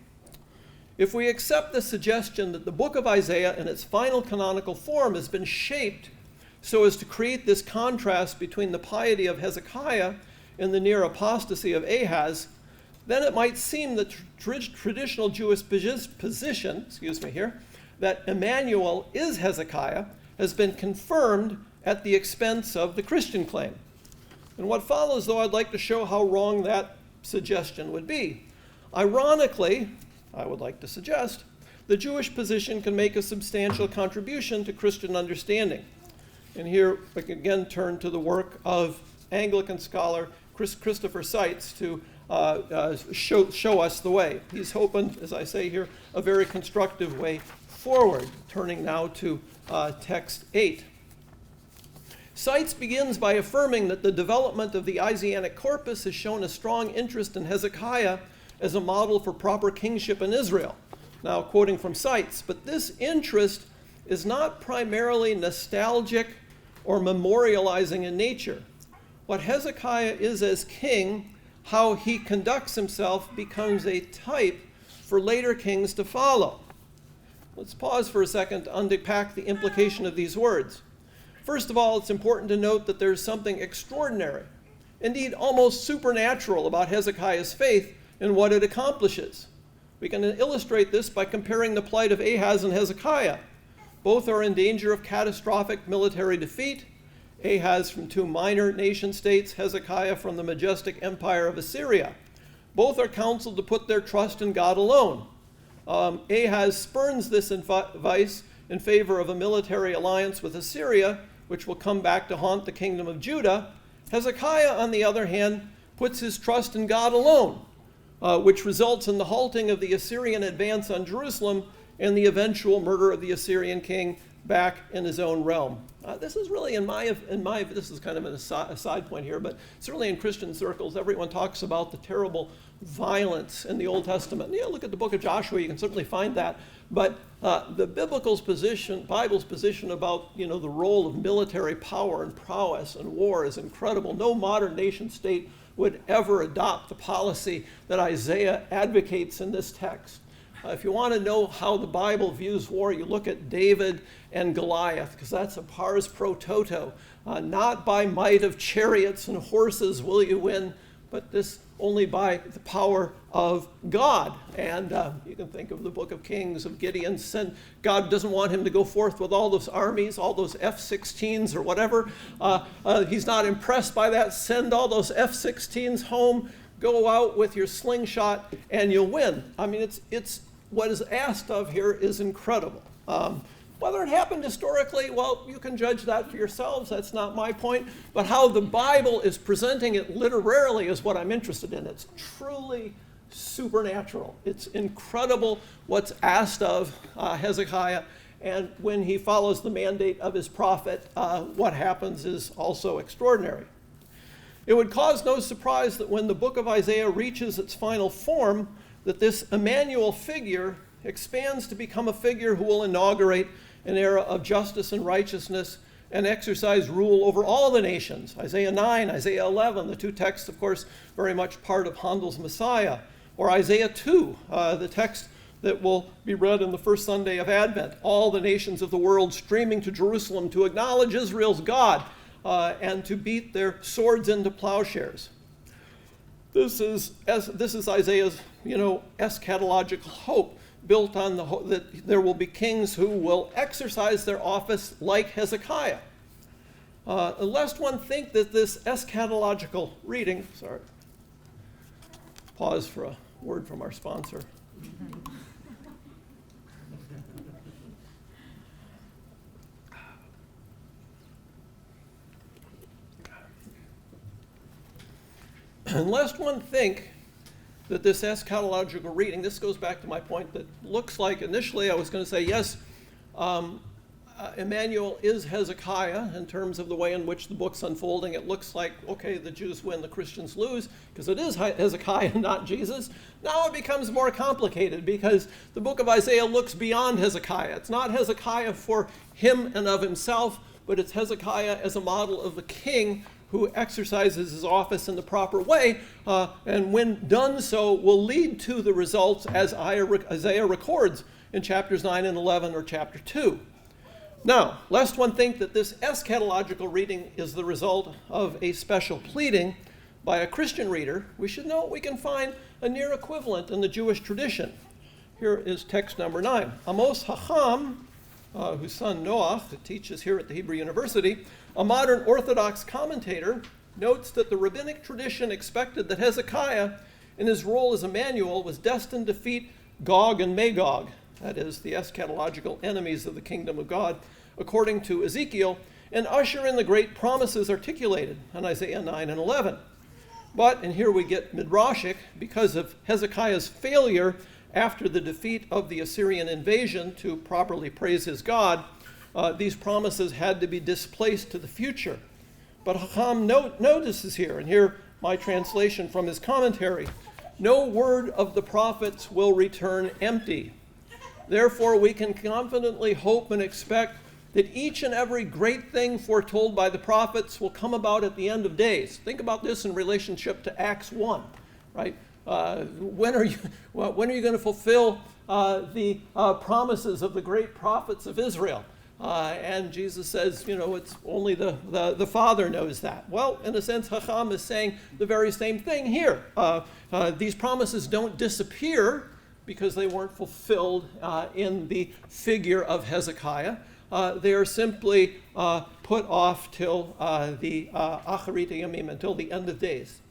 If we accept the suggestion that the book of Isaiah in its final canonical form has been shaped so as to create this contrast between the piety of Hezekiah and the near apostasy of Ahaz, then it might seem that traditional Jewish position, that Emmanuel is Hezekiah, has been confirmed at the expense of the Christian claim. In what follows, though, I'd like to show how wrong that suggestion would be. Ironically, I would like to suggest, the Jewish position can make a substantial contribution to Christian understanding. And here we can again turn to the work of Anglican scholar Christopher Seitz to show us the way. He's opened, as I say here, a very constructive way forward. Turning now to text 8. Seitz begins by affirming that the development of the Isaianic corpus has shown a strong interest in Hezekiah as a model for proper kingship in Israel. Now, quoting from Seitz, but this interest is not primarily nostalgic or memorializing in nature. What Hezekiah is as king, how he conducts himself, becomes a type for later kings to follow. Let's pause for a second to unpack the implication of these words. First of all, it's important to note that there's something extraordinary, indeed almost supernatural, about Hezekiah's faith and what it accomplishes. We can illustrate this by comparing the plight of Ahaz and Hezekiah. Both are in danger of catastrophic military defeat. Ahaz from 2 minor nation states, Hezekiah from the majestic empire of Assyria. Both are counseled to put their trust in God alone. Ahaz spurns this advice in favor of a military alliance with Assyria, which will come back to haunt the kingdom of Judah. Hezekiah, on the other hand, puts his trust in God alone, which results in the halting of the Assyrian advance on Jerusalem and the eventual murder of the Assyrian king back in his own realm. This is really, this is kind of a side point here, but certainly in Christian circles, everyone talks about the terrible violence in the Old Testament. Yeah, look at the book of Joshua, you can certainly find that. But the Bible's position about the role of military power and prowess and war is incredible. No modern nation state would ever adopt the policy that Isaiah advocates in this text. If you want to know how the Bible views war, you look at David and Goliath, because that's a pars pro toto. Not by might of chariots and horses will you win, but this only by the power of God. And you can think of the book of Kings, of Gideon. God doesn't want him to go forth with all those armies, all those F-16s or whatever. He's not impressed by that. Send all those F-16s home. Go out with your slingshot and you'll win. I mean, it's what is asked of here is incredible. Whether it happened historically, well, you can judge that for yourselves. That's not my point. But how the Bible is presenting it literarily is what I'm interested in. It's truly supernatural. It's incredible what's asked of Hezekiah. And when he follows the mandate of his prophet, what happens is also extraordinary. It would cause no surprise that when the book of Isaiah reaches its final form, that this Emmanuel figure expands to become a figure who will inaugurate an era of justice and righteousness and exercise rule over all the nations. Isaiah 9, Isaiah 11, the two texts, of course, very much part of Handel's Messiah. Or Isaiah 2, the text that will be read on the first Sunday of Advent. All the nations of the world streaming to Jerusalem to acknowledge Israel's God and to beat their swords into plowshares. This is Isaiah's, eschatological hope, built on the hope that there will be kings who will exercise their office like Hezekiah. Lest one think that this eschatological reading, pause for a word from our sponsor. And lest one think that this eschatological reading, this goes back to my point that looks like, initially I was going to say, yes, Emmanuel is Hezekiah in terms of the way in which the book's unfolding. It looks like, okay, the Jews win, the Christians lose, because it is Hezekiah, not Jesus. Now it becomes more complicated because the book of Isaiah looks beyond Hezekiah. It's not Hezekiah for him and of himself, but it's Hezekiah as a model of the king who exercises his office in the proper way, and when done so, will lead to the results as Isaiah records in chapters 9 and 11 or chapter 2. Now, lest one think that this eschatological reading is the result of a special pleading by a Christian reader, we should note we can find a near equivalent in the Jewish tradition. Here is text number 9. Amos Hacham, whose son Noach teaches here at the Hebrew University, a modern Orthodox commentator, notes that the rabbinic tradition expected that Hezekiah, in his role as Emmanuel, was destined to defeat Gog and Magog, that is, the eschatological enemies of the kingdom of God, according to Ezekiel, and usher in the great promises articulated in Isaiah 9 and 11. But, and here we get midrashic, because of Hezekiah's failure after the defeat of the Assyrian invasion to properly praise his God, these promises had to be displaced to the future. But Chacham notices here, and here my translation from his commentary, no word of the prophets will return empty. Therefore, we can confidently hope and expect that each and every great thing foretold by the prophets will come about at the end of days. Think about this in relationship to Acts 1, right? When are you going to fulfill the promises of the great prophets of Israel? And Jesus says, it's only the Father knows that. Well, in a sense, Chacham is saying the very same thing here. These promises don't disappear because they weren't fulfilled in the figure of Hezekiah. They are simply put off till the Acharit Yamim, until the end of days.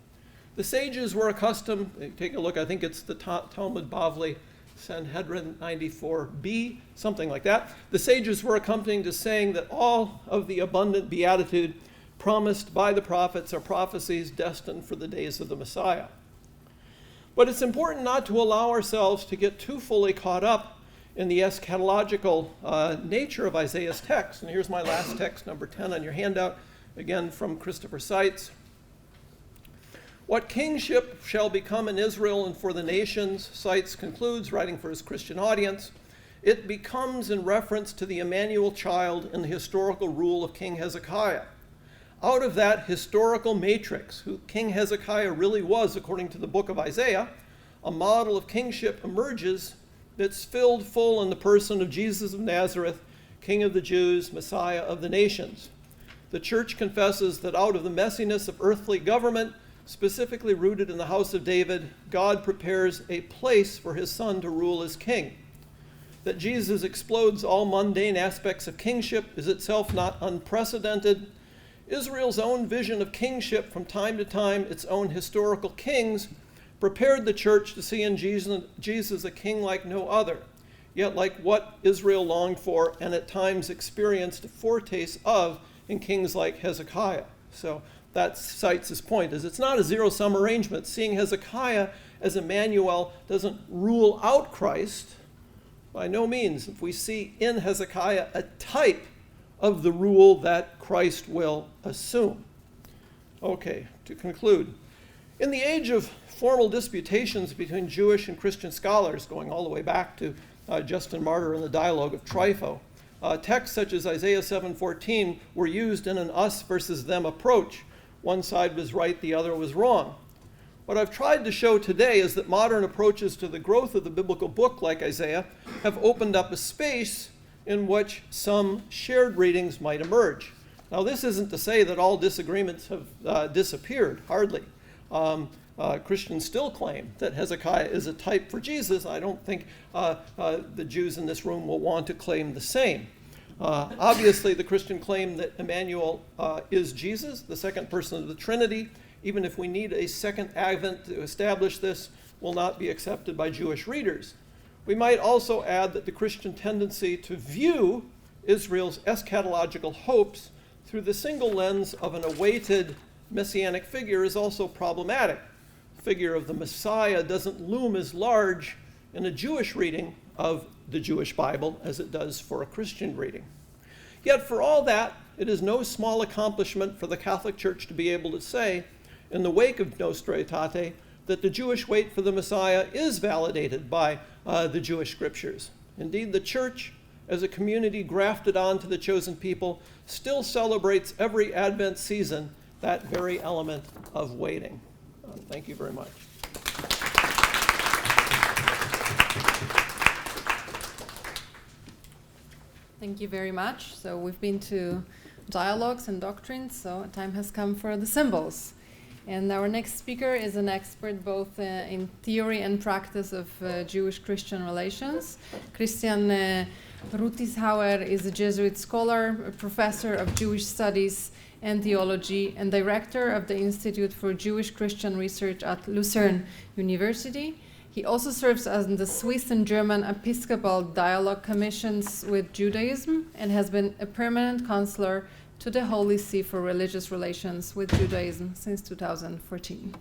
The sages were accustomed, take a look, I think it's the Talmud Bavli, Sanhedrin 94b, something like that. The sages were accustomed to saying that all of the abundant beatitude promised by the prophets are prophecies destined for the days of the Messiah. But it's important not to allow ourselves to get too fully caught up in the eschatological nature of Isaiah's text. And here's my last text, number 10 on your handout, again from Christopher Seitz. What kingship shall become in Israel and for the nations, Seitz concludes, writing for his Christian audience, it becomes in reference to the Emmanuel child in the historical rule of King Hezekiah. Out of that historical matrix, who King Hezekiah really was, according to the book of Isaiah, a model of kingship emerges that's filled full in the person of Jesus of Nazareth, King of the Jews, Messiah of the nations. The church confesses that out of the messiness of earthly government, specifically rooted in the house of David, God prepares a place for his son to rule as king. That Jesus explodes all mundane aspects of kingship is itself not unprecedented. Israel's own vision of kingship from time to time, its own historical kings, prepared the church to see in Jesus a king like no other, yet like what Israel longed for and at times experienced a foretaste of in kings like Hezekiah. So that cites his point, is it's not a zero-sum arrangement. Seeing Hezekiah as Emmanuel doesn't rule out Christ. By no means. If we see in Hezekiah a type of the rule that Christ will assume. Okay, to conclude. In the age of formal disputations between Jewish and Christian scholars, going all the way back to Justin Martyr and the dialogue of Trypho, texts such as Isaiah 7:14 were used in an us versus them approach. One side was right, the other was wrong. What I've tried to show today is that modern approaches to the growth of the biblical book, like Isaiah, have opened up a space in which some shared readings might emerge. Now, this isn't to say that all disagreements have disappeared, hardly. Christians still claim that Hezekiah is a type for Jesus. I don't think the Jews in this room will want to claim the same. Obviously, the Christian claim that Emmanuel is Jesus, the second person of the Trinity, even if we need a second advent to establish this, will not be accepted by Jewish readers. We might also add that the Christian tendency to view Israel's eschatological hopes through the single lens of an awaited messianic figure is also problematic. The figure of the Messiah doesn't loom as large in a Jewish reading of the Jewish Bible as it does for a Christian reading. Yet for all that, it is no small accomplishment for the Catholic Church to be able to say, in the wake of Nostra, Aetate, that the Jewish wait for the Messiah is validated by the Jewish scriptures. Indeed, the Church, as a community grafted onto the chosen people, still celebrates every Advent season that very element of waiting. Thank you very much. Thank you very much. So we've been to dialogues and doctrines, so time has come for the symbols. And our next speaker is an expert both in theory and practice of Jewish-Christian relations. Christian Rutishauser is a Jesuit scholar, a professor of Jewish studies and theology, and director of the Institute for Jewish-Christian Research at Lucerne University. He also serves as the Swiss and German Episcopal Dialogue Commissions with Judaism and has been a permanent counselor to the Holy See for religious relations with Judaism since 2014.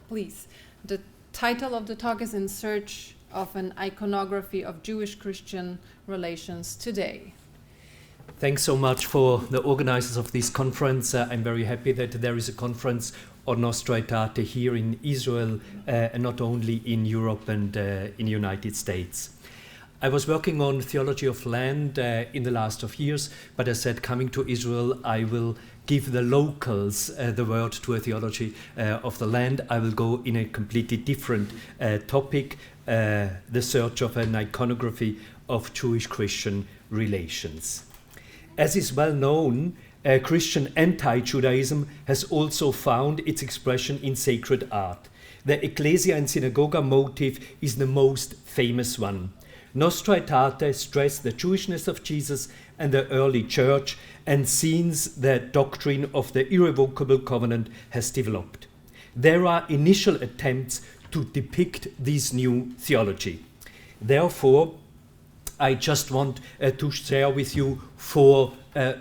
Please, the title of the talk is In Search of an Iconography of Jewish-Christian Relations Today. Thanks so much for the organizers of this conference. I'm very happy that there is a conference on Nostra Aetate here in Israel, and not only in Europe and in the United States. I was working on theology of land in the last of years, but I said coming to Israel, I will give the locals the word to a theology of the land. I will go in a completely different topic, the search of an iconography of Jewish-Christian relations. As is well known, Christian anti-Judaism has also found its expression in sacred art. The Ecclesia and Synagoga motif is the most famous one. Nostra Aetate stressed the Jewishness of Jesus and the early church, and since the doctrine of the irrevocable covenant has developed. There are initial attempts to depict this new theology. Therefore, I just want to share with you four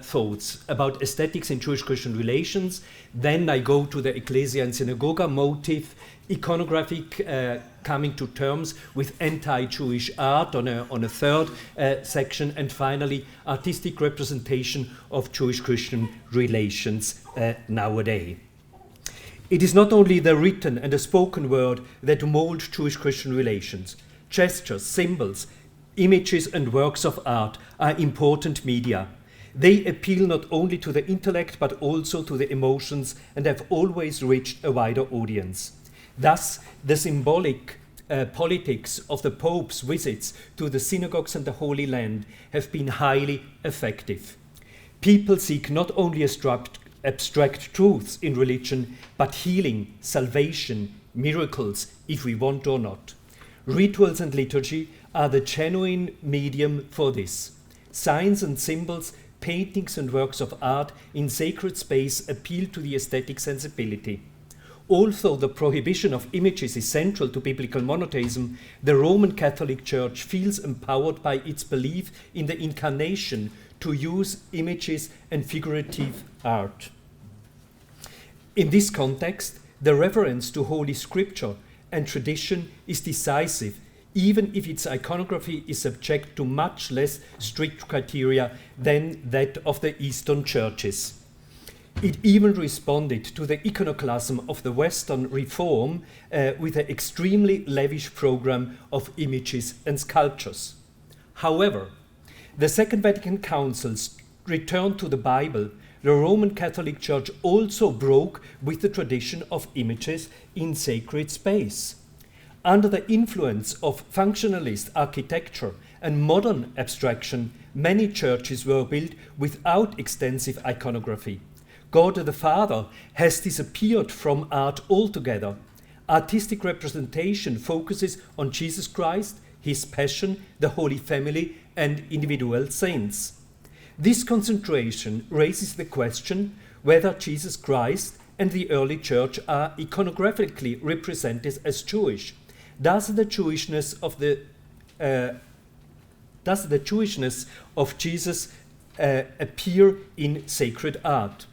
thoughts about aesthetics in Jewish-Christian relations. Then I go to the Ecclesia and Synagoga motif, iconographic coming to terms with anti-Jewish art on a third section, and finally artistic representation of Jewish-Christian relations nowadays. It is not only the written and the spoken word that mold Jewish-Christian relations. Gestures, symbols, images and works of art are important media. They appeal not only to the intellect but also to the emotions and have always reached a wider audience. Thus, the symbolic politics of the Pope's visits to the synagogues and the Holy Land have been highly effective. People seek not only abstract truths in religion, but healing, salvation, miracles, if we want or not. Rituals and liturgy are the genuine medium for this. Signs and symbols, paintings and works of art in sacred space appeal to the aesthetic sensibility. Although the prohibition of images is central to biblical monotheism, the Roman Catholic Church feels empowered by its belief in the incarnation to use images and figurative art. In this context, the reference to Holy Scripture and tradition is decisive, even if its iconography is subject to much less strict criteria than that of the Eastern churches. It even responded to the iconoclasm of the Western Reform with an extremely lavish program of images and sculptures. However, the Second Vatican Council's return to the Bible, the Roman Catholic Church also broke with the tradition of images in sacred space. Under the influence of functionalist architecture and modern abstraction, many churches were built without extensive iconography. God the Father has disappeared from art altogether. Artistic representation focuses on Jesus Christ, his passion, the Holy Family, and individual saints. This concentration raises the question whether Jesus Christ and the early church are iconographically represented as Jewish. Does the Jewishness of Jesus appear in sacred art?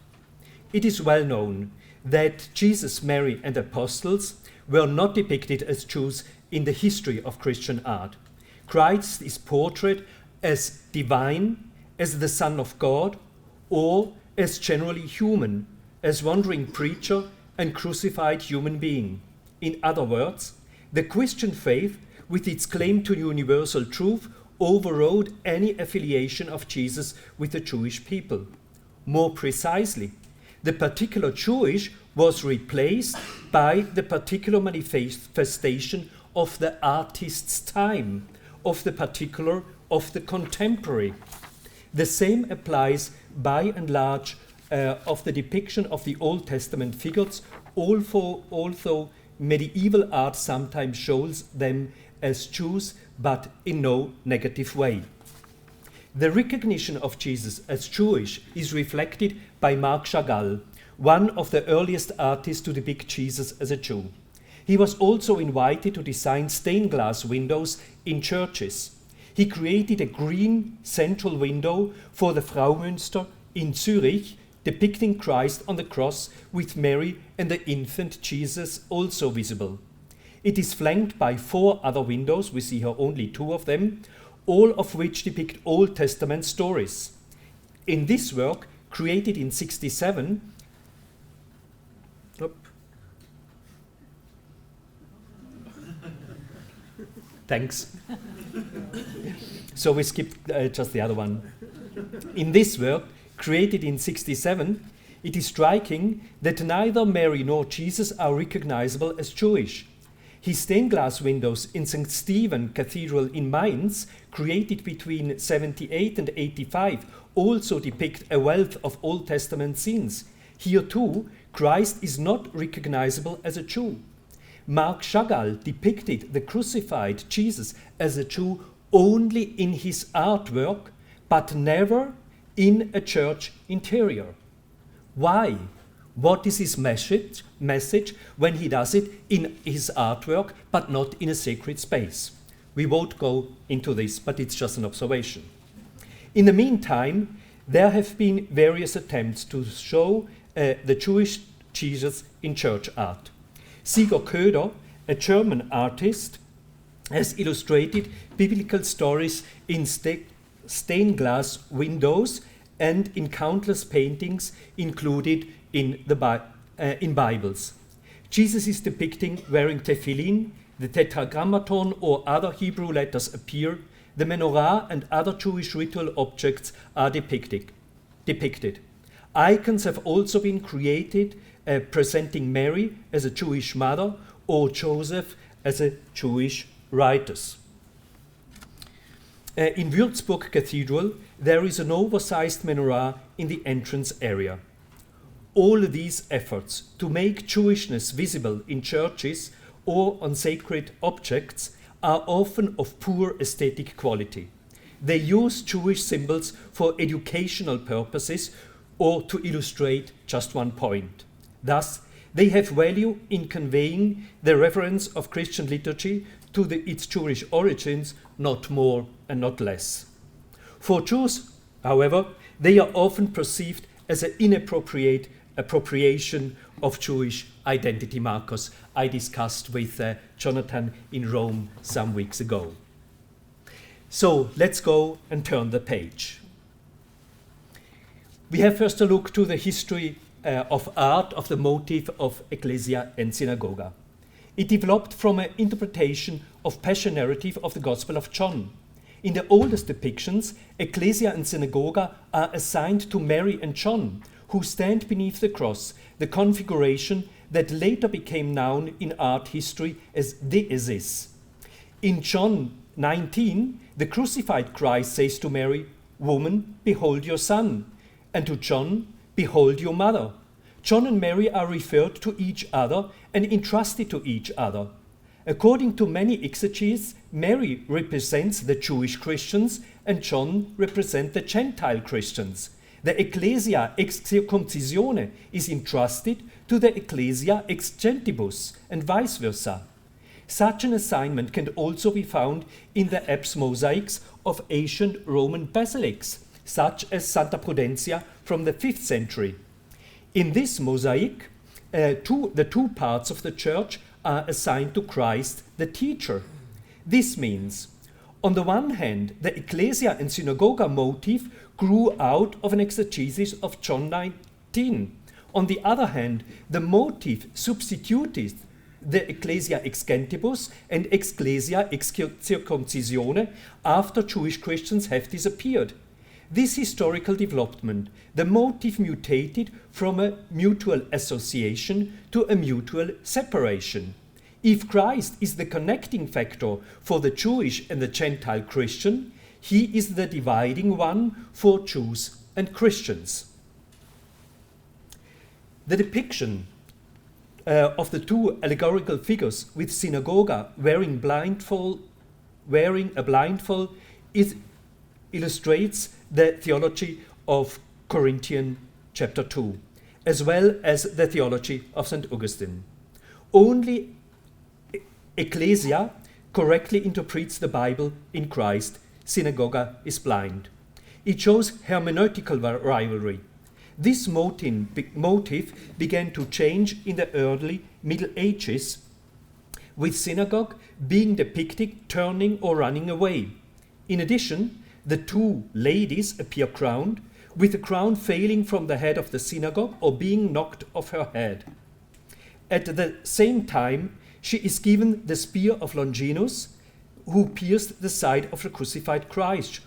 It is well known that Jesus, Mary, and apostles were not depicted as Jews in the history of Christian art. Christ is portrayed as divine, as the Son of God, or as generally human, as wandering preacher and crucified human being. In other words, the Christian faith, with its claim to universal truth, overrode any affiliation of Jesus with the Jewish people. More precisely, the particular Jewish was replaced by the particular manifestation of the artist's time, of the particular, of the contemporary. The same applies by and large of the depiction of the Old Testament figures, although medieval art sometimes shows them as Jews, but in no negative way. The recognition of Jesus as Jewish is reflected by Marc Chagall, one of the earliest artists to depict Jesus as a Jew. He was also invited to design stained glass windows in churches. He created a green central window for the Fraumünster in Zurich depicting Christ on the cross with Mary and the infant Jesus also visible. It is flanked by 4 other windows, we see here only 2 of them, all of which depict Old Testament stories. In this work, created in 67, thanks. So we skipped just the other one. In this work, created in 67, it is striking that neither Mary nor Jesus are recognizable as Jewish. His stained glass windows in St. Stephen Cathedral in Mainz, created between 78 and 85, also depict a wealth of Old Testament scenes. Here too, Christ is not recognizable as a Jew. Marc Chagall depicted the crucified Jesus as a Jew only in his artwork, but never in a church interior. Why? What is his message when he does it in his artwork, but not in a sacred space? We won't go into this, but it's just an observation. In the meantime, there have been various attempts to show the Jewish Jesus in church art. Sigurd Köder, a German artist, has illustrated biblical stories in stained glass windows and in countless paintings included in Bibles. Jesus is depicting wearing tefillin, the tetragrammaton or other Hebrew letters appear, the menorah and other Jewish ritual objects are depicted. Icons have also been created presenting Mary as a Jewish mother or Joseph as a Jewish writer. In Würzburg Cathedral, there is an oversized menorah in the entrance area. All these efforts to make Jewishness visible in churches or on sacred objects are often of poor aesthetic quality. They use Jewish symbols for educational purposes or to illustrate just one point. Thus, they have value in conveying the reference of Christian liturgy to its Jewish origins, not more and not less. For Jews, however, they are often perceived as an inappropriate appropriation of Jewish identity markers I discussed with Jonathan in Rome some weeks ago. So let's go and turn the page. We have first a look to the history of art of the motif of ecclesia and synagoga. It developed from an interpretation of Passion narrative of the Gospel of John. In the oldest depictions, ecclesia and synagoga are assigned to Mary and John, who stand beneath the cross, the configuration that later became known in art history as deesis. In John 19, the crucified Christ says to Mary, "Woman, behold your son," and to John, "Behold your mother." John and Mary are referred to each other and entrusted to each other. According to many exegetes, Mary represents the Jewish Christians and John represents the Gentile Christians. The Ecclesia ex circumcisione is entrusted to the Ecclesia ex gentibus and vice versa. Such an assignment can also be found in the apse mosaics of ancient Roman basilics, such as Santa Prudencia from the 5th century. In this mosaic, the two parts of the church are assigned to Christ, the teacher. This means, on the one hand, the ecclesia and synagoga motif grew out of an exegesis of John 19. On the other hand, the motif substituted the ecclesia ex gentibus and ecclesia ex circumcisione after Jewish Christians have disappeared. This historical development, the motif mutated from a mutual association to a mutual separation. If Christ is the connecting factor for the Jewish and the Gentile Christian, he is the dividing one for Jews and Christians. The depiction of the two allegorical figures with synagoga wearing a blindfold illustrates the theology of Corinthians chapter 2, as well as the theology of St. Augustine. Only Ecclesia correctly interprets the Bible in Christ. Synagoga is blind. It shows hermeneutical rivalry. This motive began to change in the early Middle Ages, with synagogue being depicted turning or running away. In addition, the two ladies appear crowned, with the crown failing from the head of the synagogue or being knocked off her head. At the same time, she is given the spear of Longinus, who pierced the side of the crucified Christ,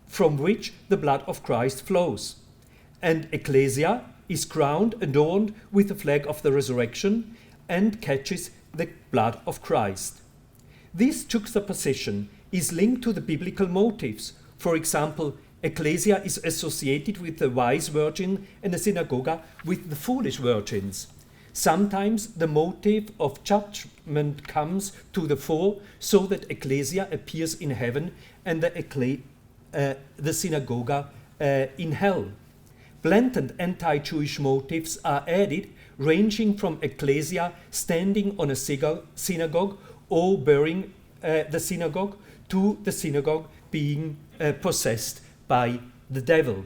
from which the blood of Christ flows. And Ecclesia is crowned, adorned with the flag of the resurrection, and catches the blood of Christ. This juxtaposition is linked to the biblical motives. For example, Ecclesia is associated with the wise virgin and the synagoga with the foolish virgins. Sometimes the motive of judgment comes to the fore, so that Ecclesia appears in heaven and the synagoga in hell. Blatant anti-Jewish motives are added, ranging from Ecclesia standing on a synagogue or burying the synagogue, to the synagogue being possessed by the devil.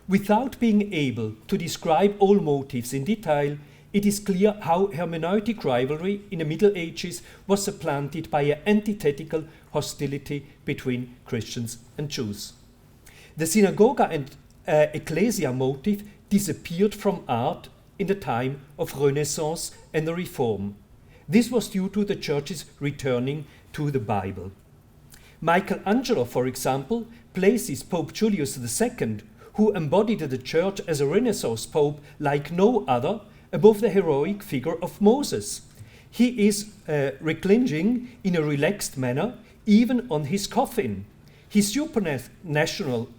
Without being able to describe all motives in detail, it is clear how hermeneutic rivalry in the Middle Ages was supplanted by an antithetical hostility between Christians and Jews. The synagoga and ecclesia motive disappeared from art in the time of Renaissance and the Reform. This was due to the church's returning to the Bible. Michelangelo, for example, places Pope Julius II, who embodied the church as a Renaissance pope like no other, above the heroic figure of Moses. He is reclining in a relaxed manner, even on his coffin. His supernatural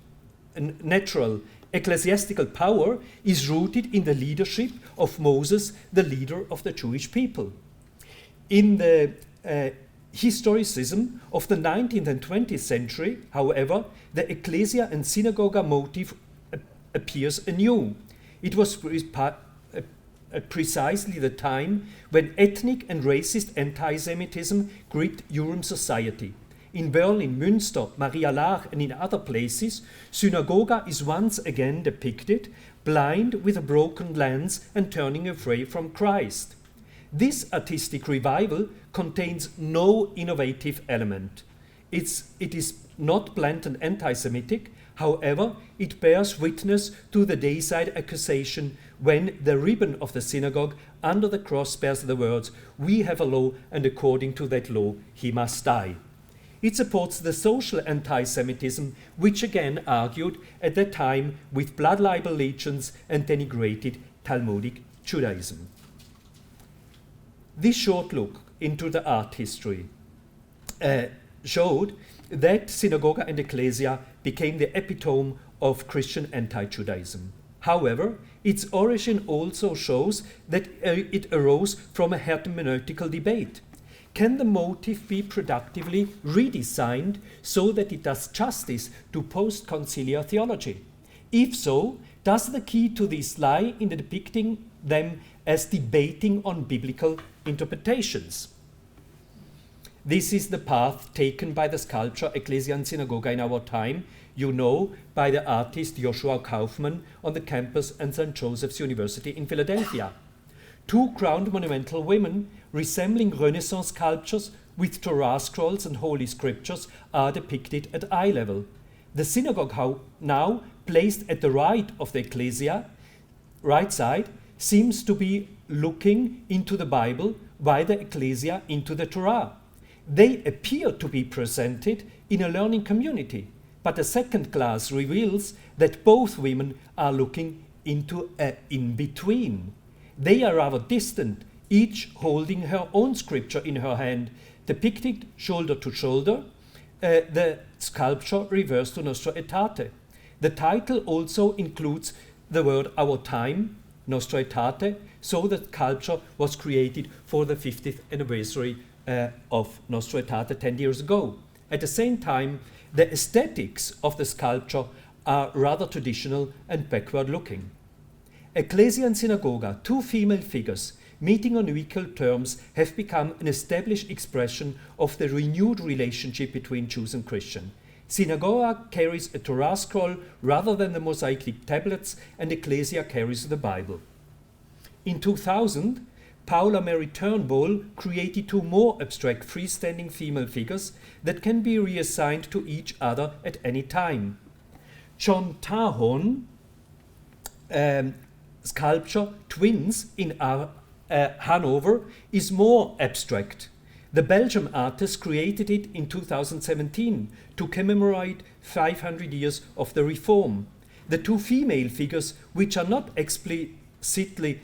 natural ecclesiastical power is rooted in the leadership of Moses, the leader of the Jewish people. In the historicism of the 19th and 20th century, however, the ecclesia and synagogue motive appears anew. It was precisely the time when ethnic and racist anti-Semitism gripped European society. In Berlin, Münster, Maria Laach, and in other places, synagogue is once again depicted, blind with a broken lens and turning away from Christ. This artistic revival contains no innovative element. It is not blatant anti-Semitic. However, it bears witness to the deicide accusation when the ribbon of the synagogue under the cross bears the words, "We have a law, and according to that law he must die." It supports the social anti-Semitism, which again argued at that time with blood libel legions and denigrated Talmudic Judaism. This short look into the art history showed that synagogue and ecclesia became the epitome of Christian anti-Judaism. However, its origin also shows that it arose from a hermeneutical debate. Can the motive be productively redesigned so that it does justice to post-conciliar theology? If so, does the key to this lie in depicting them as debating on biblical interpretations? This is the path taken by the sculpture Ecclesia and Synagogue in our time, you know, by the artist Joshua Kaufman on the campus of St. Joseph's University in Philadelphia. Two crowned monumental women resembling Renaissance sculptures with Torah scrolls and holy scriptures are depicted at eye level. The synagogue, now placed at the right of the ecclesia, right side, seems to be looking into the Bible, while the ecclesia into the Torah. They appear to be presented in a learning community, but the second glass reveals that both women are looking into an in-between. They are rather distant, each holding her own scripture in her hand, depicted shoulder to shoulder. The sculpture refers to Nostra Aetate. The title also includes the word "our time," Nostra Aetate, so the sculpture was created for the 50th anniversary of Nostra Aetate 10 years ago. At the same time, the aesthetics of the sculpture are rather traditional and backward-looking. Ecclesia and Synagogue, two female figures meeting on equal terms, have become an established expression of the renewed relationship between Jews and Christians. Synagogue carries a Torah scroll rather than the mosaic tablets, and Ecclesia carries the Bible. In 2000, Paula Mary Turnbull created 2 more abstract freestanding female figures that can be reassigned to each other at any time. John Tahon sculpture Twins in Hanover is more abstract. The Belgian artist created it in 2017 to commemorate 500 years of the Reform. The 2 female figures, which are not explicitly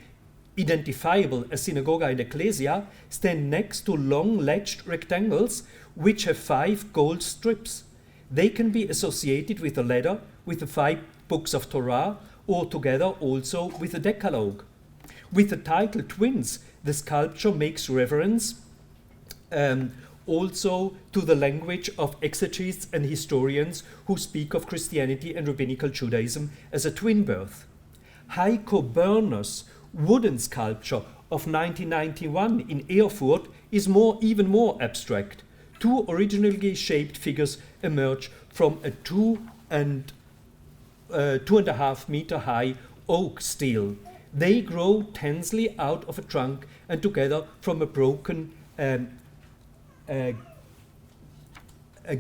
identifiable as synagoga and ecclesia, stand next to long ledged rectangles which have 5 gold strips. They can be associated with the ladder, with the 5 books of Torah, or together also with the Decalogue. With the title Twins, the sculpture makes reference also to the language of exegetes and historians who speak of Christianity and Rabbinical Judaism as a twin birth. Heiko Börner's wooden sculpture of 1991 in Erfurt is even more abstract. 2 originally shaped figures emerge from a 2.5 meter high oak stele. They grow tensely out of a trunk and together from a broken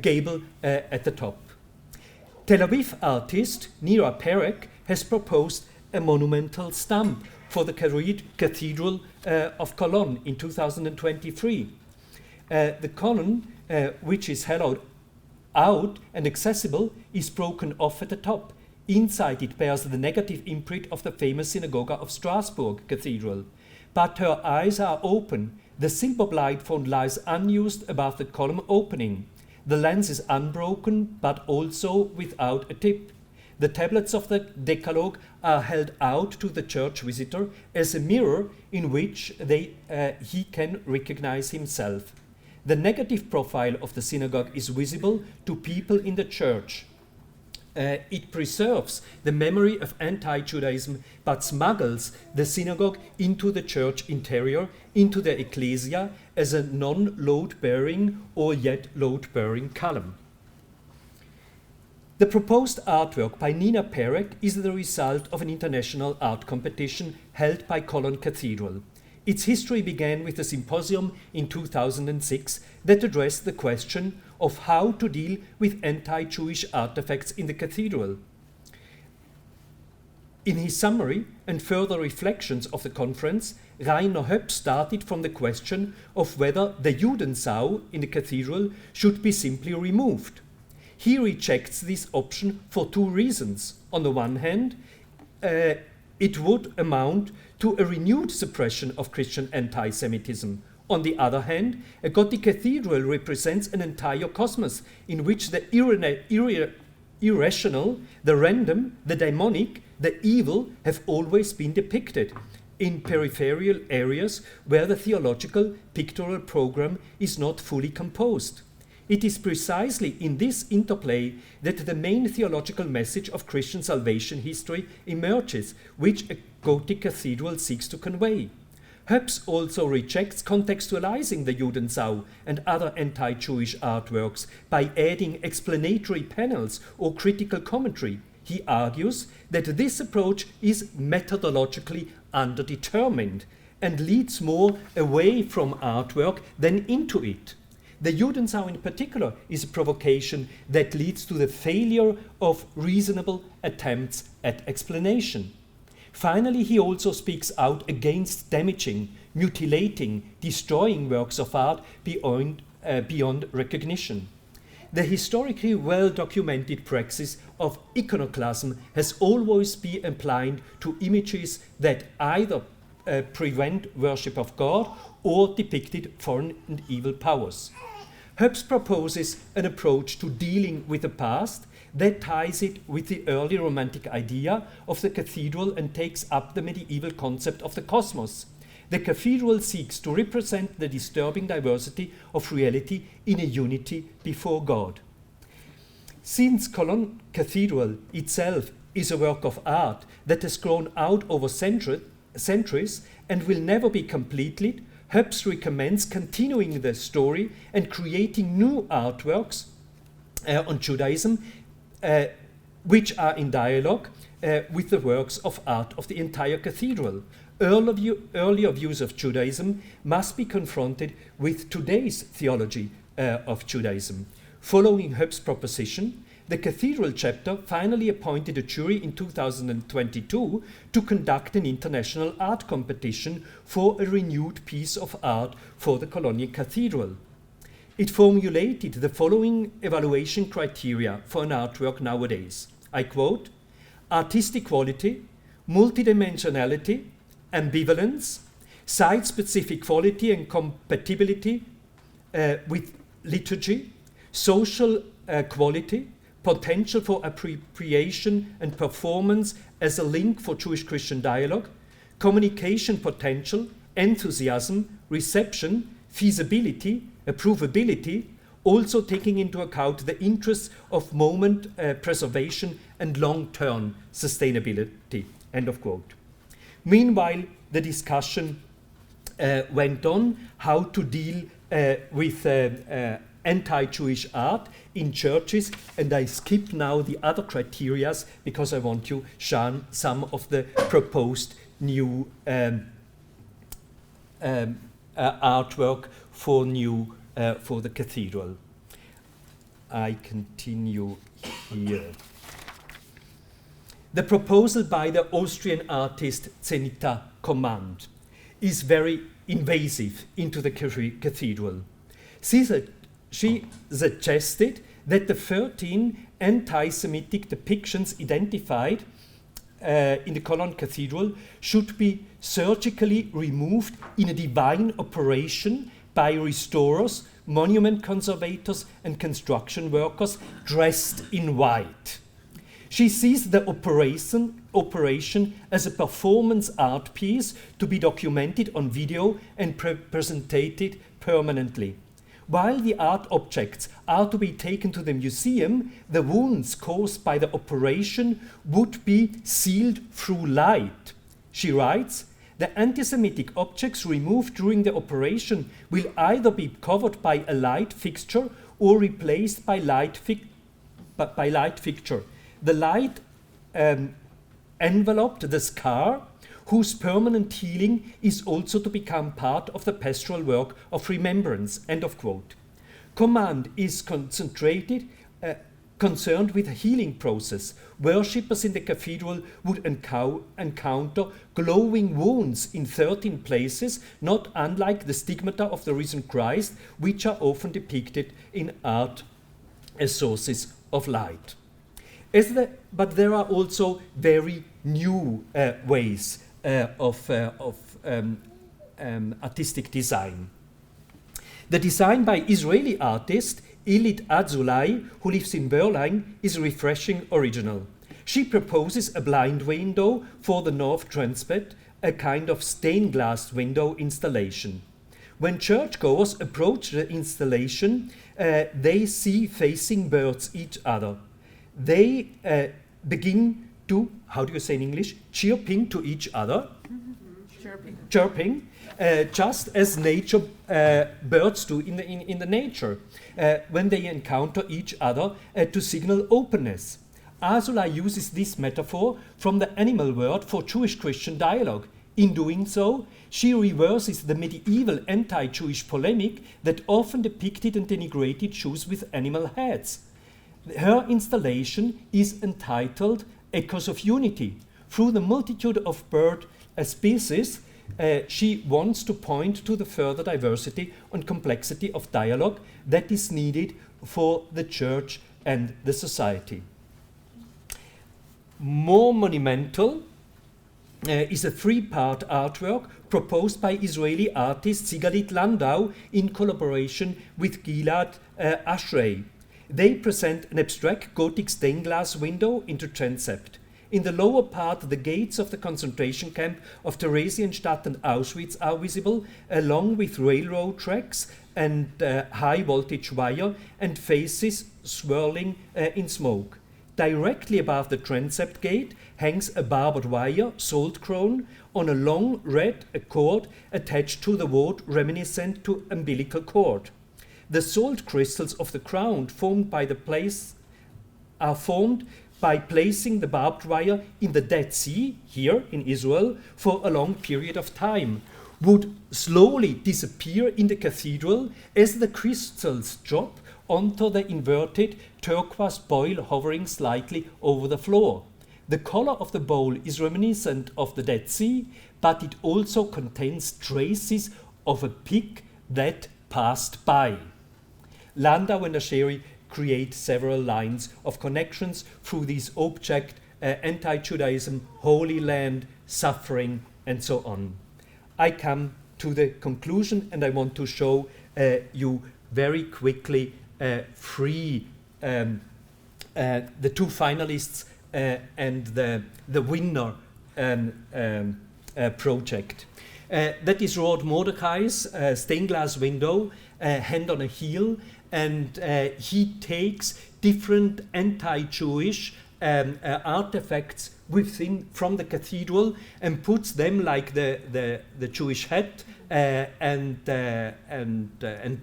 gable at the top. Tel Aviv artist Nira Perek has proposed a monumental stamp for the Cathedral of Cologne in 2023. The column, which is hollowed out and accessible, is broken off at the top. Inside it bears the negative imprint of the famous Synagogue of Strasbourg Cathedral. But her eyes are open. The silver blind font lies unused above the column opening. The lens is unbroken, but also without a tip. The tablets of the Decalogue are held out to the church visitor as a mirror in which he can recognize himself. The negative profile of the synagogue is visible to people in the church. It preserves the memory of anti-Judaism, but smuggles the synagogue into the church interior, into the ecclesia, as a non-load-bearing or yet load-bearing column. The proposed artwork by Nina Perek is the result of an international art competition held by Cologne Cathedral. Its history began with a symposium in 2006 that addressed the question of how to deal with anti-Jewish artifacts in the cathedral. In his summary and further reflections of the conference, Rainer Höpp started from the question of whether the Judensau in the cathedral should be simply removed. He rejects this option for 2 reasons. On the one hand, it would amount to a renewed suppression of Christian anti-Semitism. On the other hand, a Gothic cathedral represents an entire cosmos in which the irrational, the random, the demonic, the evil have always been depicted in peripheral areas where the theological pictorial program is not fully composed. It is precisely in this interplay that the main theological message of Christian salvation history emerges, which a Gothic cathedral seeks to convey. Höps also rejects contextualizing the Judensau and other anti-Jewish artworks by adding explanatory panels or critical commentary. He argues that this approach is methodologically underdetermined and leads more away from artwork than into it. The Judensau in particular is a provocation that leads to the failure of reasonable attempts at explanation. Finally, he also speaks out against damaging, mutilating, destroying works of art beyond recognition. The historically well-documented praxis of iconoclasm has always been applied to images that either prevent worship of God or depicted foreign and evil powers. Höps proposes an approach to dealing with the past that ties it with the early Romantic idea of the cathedral and takes up the medieval concept of the cosmos. The cathedral seeks to represent the disturbing diversity of reality in a unity before God. Since Cologne Cathedral itself is a work of art that has grown out over centuries and will never be completed, Höps recommends continuing the story and creating new artworks on Judaism, which are in dialogue with the works of art of the entire cathedral. Earlier views of Judaism must be confronted with today's theology of Judaism. Following Höpp's proposition, the cathedral chapter finally appointed a jury in 2022 to conduct an international art competition for a renewed piece of art for the Cologne Cathedral. It formulated the following evaluation criteria for an artwork nowadays. I quote, artistic quality, multidimensionality, ambivalence, site-specific quality and compatibility with liturgy, social quality, potential for appropriation and performance as a link for Jewish-Christian dialogue, communication potential, enthusiasm, reception, feasibility, approvability, also taking into account the interests of moment preservation and long-term sustainability, end of quote. Meanwhile, the discussion went on how to deal with anti-Jewish art in churches, and I skip now the other criteria because I want to shun some of the proposed new artwork for the cathedral. I continue here. The proposal by the Austrian artist Zenita Command is very invasive into the cathedral. She suggested that the 13 anti-Semitic depictions identified in the Cologne Cathedral should be surgically removed in a divine operation by restorers, monument conservators, and construction workers dressed in white. She sees the operation as a performance art piece to be documented on video and presented permanently. While the art objects are to be taken to the museum, the wounds caused by the operation would be sealed through light. She writes, the anti-Semitic objects removed during the operation will either be covered by a light fixture or replaced by light fixture. The light enveloped the scar, whose permanent healing is also to become part of the pastoral work of remembrance, end of quote. Command is concerned with a healing process. Worshippers in the cathedral would encounter glowing wounds in 13 places, not unlike the stigmata of the risen Christ, which are often depicted in art as sources of light. But there are also very new ways of artistic design. The design by Israeli artist Ilit Azulai, who lives in Berlin, is refreshing original. She proposes a blind window for the north transept, a kind of stained glass window installation. When churchgoers approach the installation, they see facing birds each other. They begin to, how do you say in English, chirping to each other. Chirping, just as nature birds do in the nature when they encounter each other to signal openness. Azula uses this metaphor from the animal world for Jewish-Christian dialogue. In doing so, she reverses the medieval anti-Jewish polemic that often depicted and denigrated Jews with animal heads. Her installation is entitled Echoes of Unity. Through the multitude of bird species, she wants to point to the further diversity and complexity of dialogue that is needed for the church and the society. More monumental is a three-part artwork proposed by Israeli artist Sigalit Landau in collaboration with Gilad Ashrei. They present an abstract Gothic stained glass window into transept. In the lower part, the gates of the concentration camp of Theresienstadt and Auschwitz are visible, along with railroad tracks and high voltage wire and faces swirling in smoke. Directly above the transept gate hangs a barbed wire, salt crown, on a long red cord attached to the wood reminiscent to umbilical cord. The salt crystals of the ground are formed by placing the barbed wire in the Dead Sea, here in Israel, for a long period of time, would slowly disappear in the cathedral as the crystals drop onto the inverted turquoise bowl hovering slightly over the floor. The color of the bowl is reminiscent of the Dead Sea, but it also contains traces of a pig that passed by. Landau and Asheri create several lines of connections through these objects, anti-Judaism, Holy Land, suffering, and so on. I come to the conclusion, and I want to show you very quickly the two finalists and the winner project. That is Rod Mordecai's stained glass window, hand on a heel, and he takes different anti-Jewish artifacts from the cathedral and puts them, like the Jewish hat and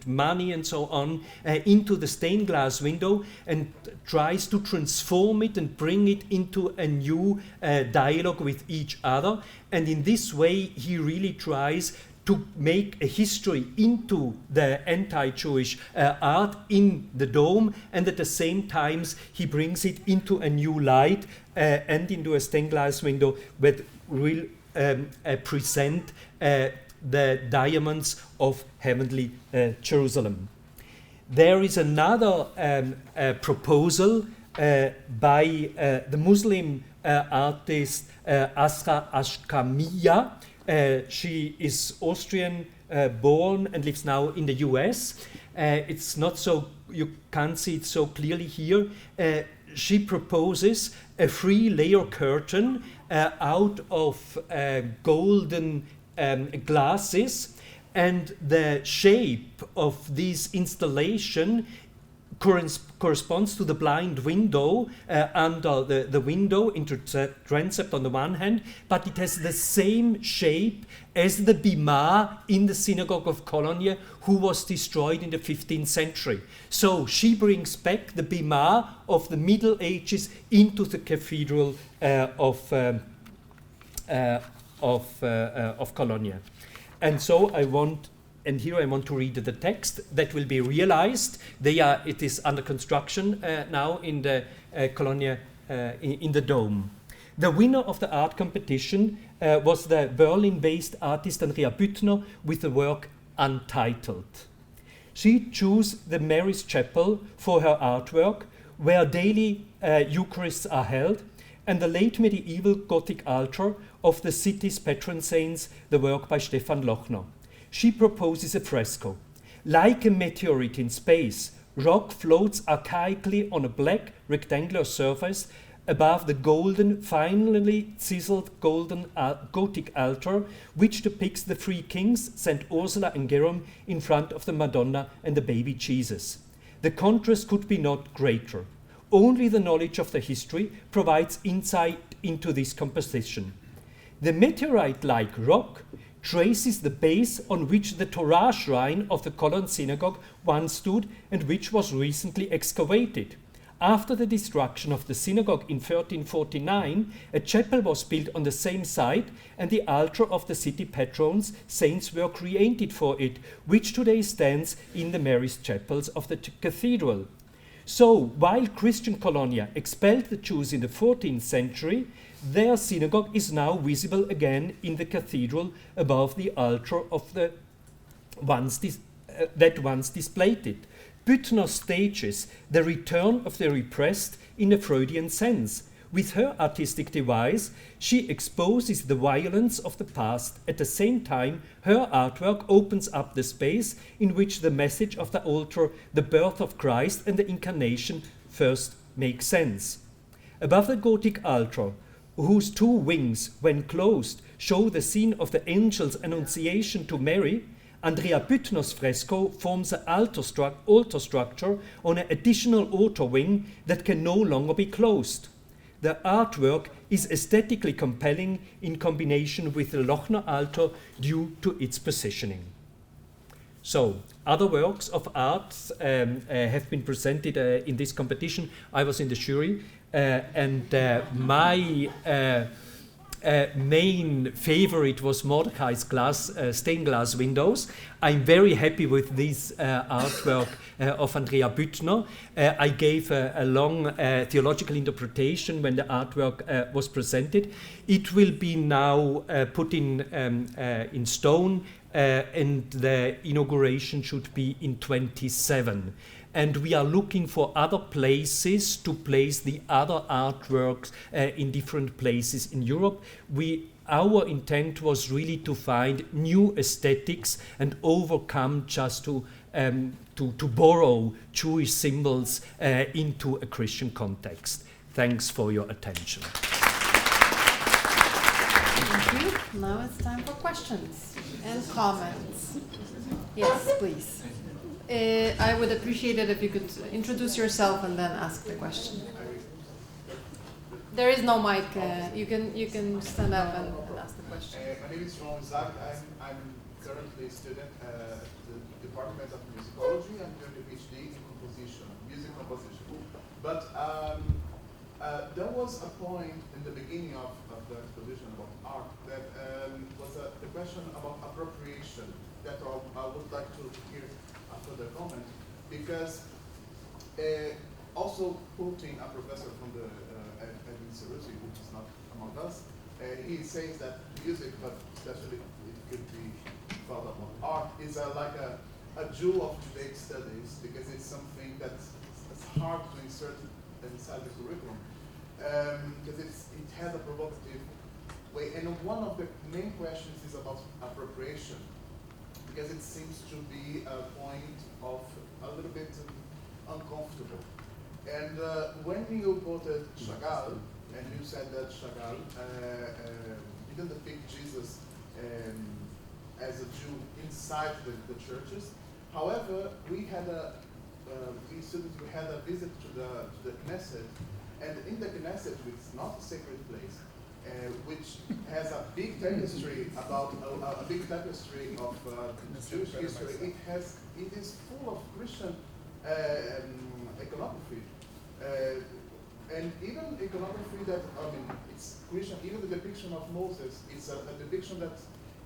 money and so on, into the stained glass window, and tries to transform it and bring it into a new dialogue with each other. And in this way, he really tries to make a history into the anti-Jewish art in the dome, and at the same time he brings it into a new light and into a stained glass window that will present the diamonds of heavenly Jerusalem. There is another proposal by the Muslim artist Asra Ashkamiya. She is Austrian born and lives now in the US. It's not so, you can't see it so clearly here. She proposes a 3-layer curtain out of golden glasses, and the shape of this installation corresponds to the blind window under the window into transept on the one hand, but it has the same shape as the bima in the synagogue of Cologne, who was destroyed in the 15th century. So she brings back the bima of the Middle Ages into the cathedral of Cologne. And so I want to read the text that will be realized. It is under construction now in the Cologne, in the dome. The winner of the art competition was the Berlin-based artist Andrea Büttner with the work Untitled. She chose the Mary's Chapel for her artwork, where daily Eucharists are held, and the late medieval Gothic altar of the city's patron saints, the work by Stefan Lochner. She proposes a fresco. Like a meteorite in space, rock floats archaically on a black rectangular surface above the golden, finely chiseled golden Gothic altar, which depicts the three kings, St. Ursula and Jerome, in front of the Madonna and the baby Jesus. The contrast could be not greater. Only the knowledge of the history provides insight into this composition. The meteorite-like rock traces the base on which the Torah shrine of the Cologne synagogue once stood and which was recently excavated. After the destruction of the synagogue in 1349, a chapel was built on the same site, and the altar of the city patrons, saints, were created for it, which today stands in the Mary's chapels of the cathedral. So, while Christian Cologne expelled the Jews in the 14th century, their synagogue is now visible again in the cathedral above the altar of the that once displayed it. Büttner stages the return of the repressed in a Freudian sense. With her artistic device, she exposes the violence of the past. At the same time, her artwork opens up the space in which the message of the altar, the birth of Christ and the incarnation first make sense. Above the Gothic altar, whose two wings, when closed, show the scene of the angel's annunciation to Mary, Andrea Büttner's fresco forms an altar structure on an additional outer wing that can no longer be closed. The artwork is aesthetically compelling in combination with the Lochner altar due to its positioning. So, other works of art have been presented in this competition. I was in the jury, and my main favorite was Mordecai's stained glass windows. I'm very happy with this artwork of Andrea Büttner. I gave a long theological interpretation when the artwork was presented. It will be now put in stone, and the inauguration should be in 27. And we are looking for other places to place the other artworks in different places in Europe. Our intent was really to find new aesthetics and overcome just to borrow Jewish symbols into a Christian context. Thanks for your attention. Thank you. Now it's time for questions and comments. Yes, please. I would appreciate it if you could introduce yourself and then ask the question. There is no mic. You can stand up and ask the question. My name is Ron Isaac. I'm currently a student at the Department of Musicology. I'm doing a PhD in composition, music composition. But there was a point in the beginning of the exposition about art that was the question about appropriation that I would like to hear after the comment, because also quoting a professor from the Cerusi, which is not among us, he says that music, but especially it could be thought about art, is like a jewel of Judaic studies, because it's something that's hard to insert inside the curriculum, because it has a provocative way. And one of the main questions is about appropriation, because it seems to be a point of a little bit uncomfortable. And when you quoted Chagall, and you said that Chagall didn't depict Jesus as a Jew inside the churches. However, we had a visit to the Knesset, and in the Knesset, which is not a sacred place, which has a big tapestry about a big tapestry of Jewish history. It is full of Christian iconography, and even iconography that it's Christian. Even the depiction of Moses is a depiction that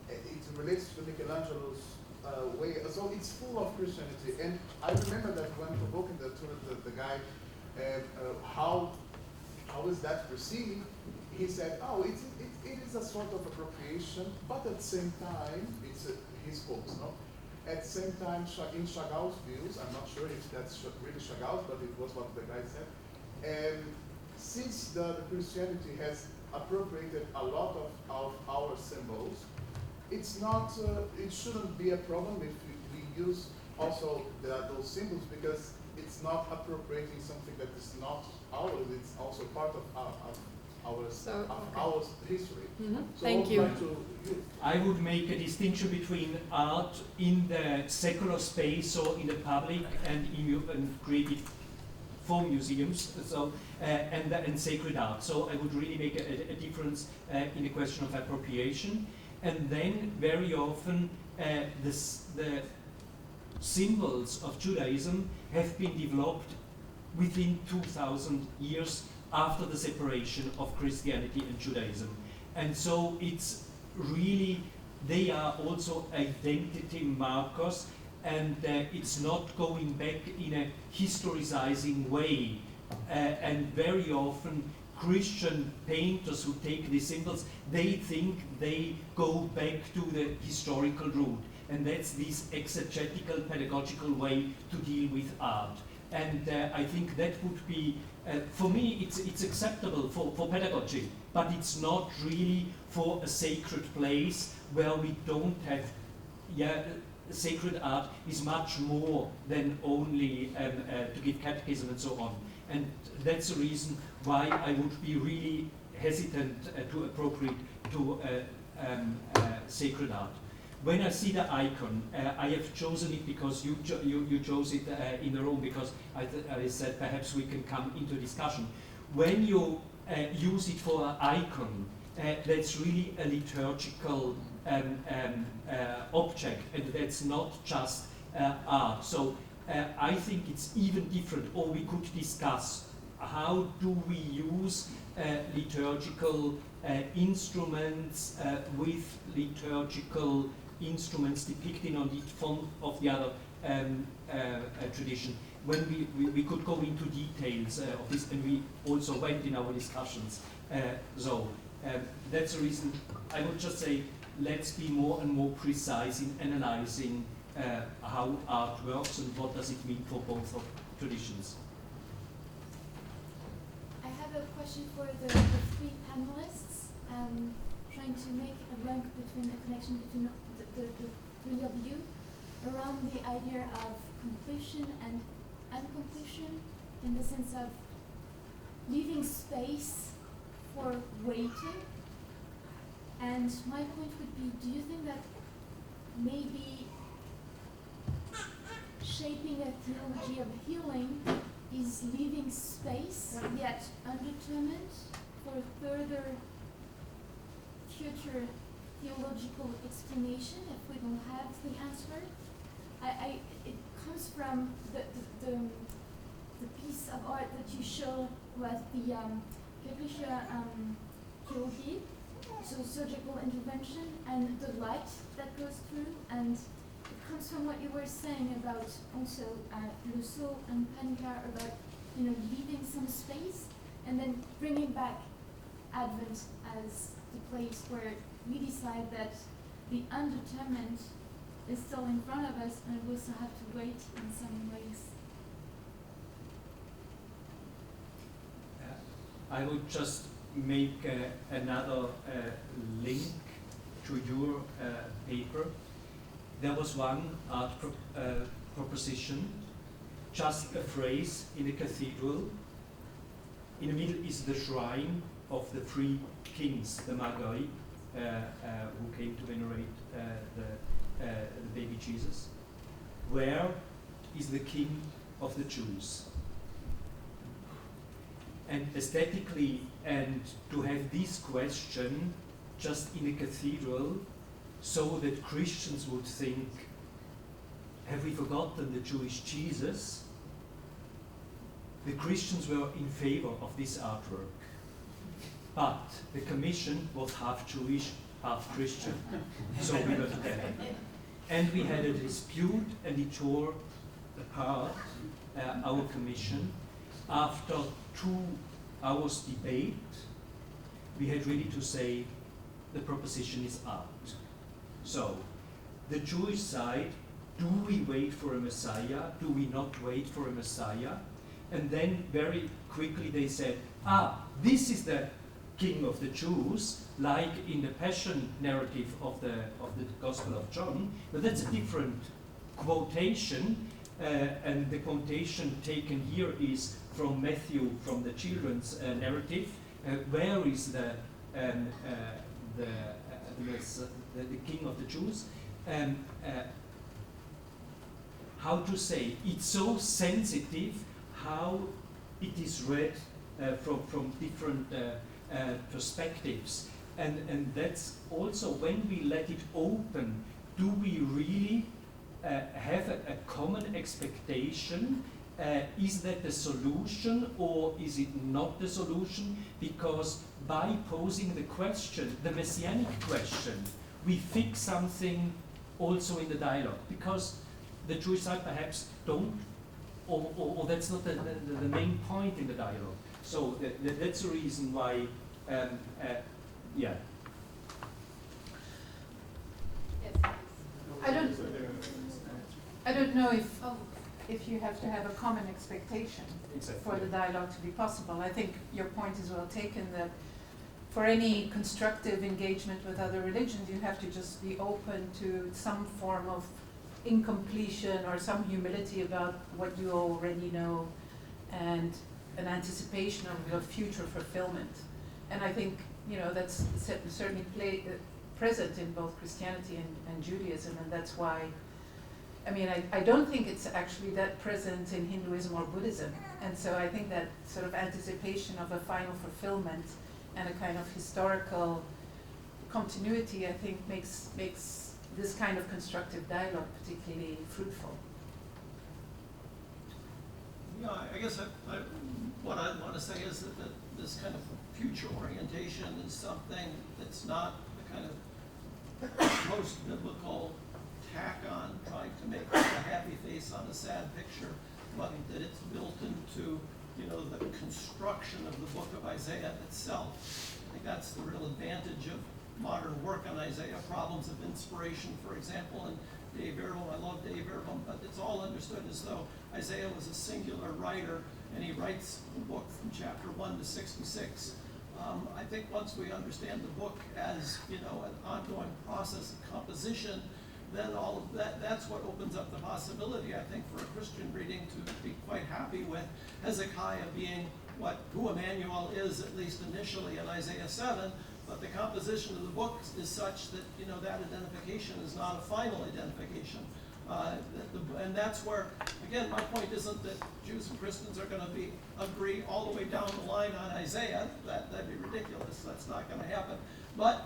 it relates to Michelangelo's way. So it's full of Christianity. And I remember that when provoking the guy, how is that perceived? He said, "Oh, it is a sort of appropriation, but at the same time, it's his quotes, no? At the same time, in Chagall's views, I'm not sure if that's really Chagall's, but it was what the guy said. And since the Christianity has appropriated a lot of our symbols, it's not. It shouldn't be a problem if we use also those symbols, because it's not appropriating something that is not ours. It's also part of our history." Mm-hmm. So Thank you. I would make a distinction between art in the secular space or in the public and created for museums, so and sacred art. So I would really make a difference in the question of appropriation. And then very often the symbols of Judaism have been developed within 2,000 years after the separation of Christianity and Judaism. And so it's really, they are also identity markers, and it's not going back in a historicizing way. And very often Christian painters who take these symbols, they think they go back to the historical root. And that's this exegetical, pedagogical way to deal with art. And I think that would be, for me, it's acceptable for pedagogy, but it's not really for a sacred place where we don't have, sacred art is much more than only to give catechism and so on. And that's the reason why I would be really hesitant to appropriate to sacred art. When I see the icon, I have chosen it because you chose it in the room, because I said perhaps we can come into discussion. When you use it for an icon, that's really a liturgical object, and that's not just art. So I think it's even different, or we could discuss how do we use liturgical instruments with liturgical instruments depicting on the font of the other tradition. When we could go into details of this, and we also went in our discussions. So that's the reason I would just say, let's be more and more precise in analyzing how art works and what does it mean for both of traditions. I have a question for the three panelists, trying to make a link between a connection between the three of you around the idea of completion and uncompletion, in the sense of leaving space for waiting. And my point would be, do you think that maybe shaping a theology of healing is leaving space, yet undetermined, for further future theological explanation if we don't have the answer? It comes from the piece of art that you show was the Capricia chirurgy, so surgical intervention, and the light that goes through, and it comes from what you were saying about also Lusso and Panica, about leaving some space and then bringing back Advent as the place where we decide that the undetermined is still in front of us, and we still have to wait in some ways. I would just make another link to your paper. There was one art proposition, just a phrase in a cathedral. In the middle is the shrine of the three kings, the Magi, who came to venerate the baby Jesus. Where is the king of the Jews? And aesthetically, and to have this question just in a cathedral, so that Christians would think, have we forgotten the Jewish Jesus? The Christians were in favor of this artwork. But the commission was half Jewish, half Christian. So we were together. And we had a dispute, and it tore apart our commission. After 2 hours debate, we had really to say the proposition is out. So, the Jewish side, do we wait for a Messiah? Do we not wait for a Messiah? And then very quickly they said, this is the King of the Jews, like in the Passion narrative of the Gospel of John, but that's a different quotation, and the quotation taken here is from Matthew, from the children's narrative. Where is the King of the Jews? How to say, it's so sensitive how it is read from different perspectives. And that's also, when we let it open, do we really have a common expectation? Is that the solution, or is it not the solution? Because by posing the question, the messianic question, we fix something also in the dialogue. Because the Jewish side perhaps don't, or that's not the main point in the dialogue. So that's the reason why, yeah. I don't know if you have to have a common expectation for the dialogue to be possible. I think your point is well taken, that for any constructive engagement with other religions, you have to just be open to some form of incompletion or some humility about what you already know, and an anticipation of your future fulfillment. And I think that's certainly present in both Christianity and Judaism, and that's why, I don't think it's actually that present in Hinduism or Buddhism. And so I think that sort of anticipation of a final fulfillment and a kind of historical continuity, I think, makes this kind of constructive dialogue particularly fruitful. Yeah, I guess what I want to say is that this kind of future orientation is something that's not the kind of post-biblical tack on trying to make a happy face on a sad picture, but that it's built into, the construction of the book of Isaiah itself. I think that's the real advantage of modern work on Isaiah. Problems of inspiration, for example, and Dave Erblom, I love Dave Erblom, but it's all understood as though Isaiah was a singular writer, and he writes the book from chapter 1 to 66. I think once we understand the book as, an ongoing process of composition, then all of that's what opens up the possibility, I think, for a Christian reading to be quite happy with Hezekiah being who Emmanuel is, at least initially in Isaiah 7, but the composition of the book is such that, that identification is not a final identification. And that's where, again, my point isn't that Jews and Christians are going to agree all the way down the line on Isaiah. That'd be ridiculous. That's not going to happen. But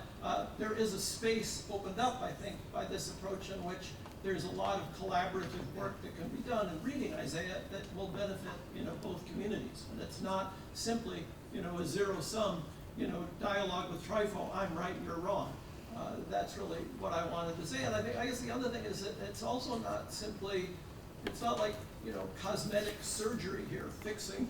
there is a space opened up, I think, by this approach in which there's a lot of collaborative work that can be done in reading Isaiah that will benefit, both communities. And it's not simply, a zero-sum, dialogue with Trypho, I'm right, you're wrong. That's really what I wanted to say. And I guess the other thing is that it's also not simply, it's not like, cosmetic surgery here, fixing,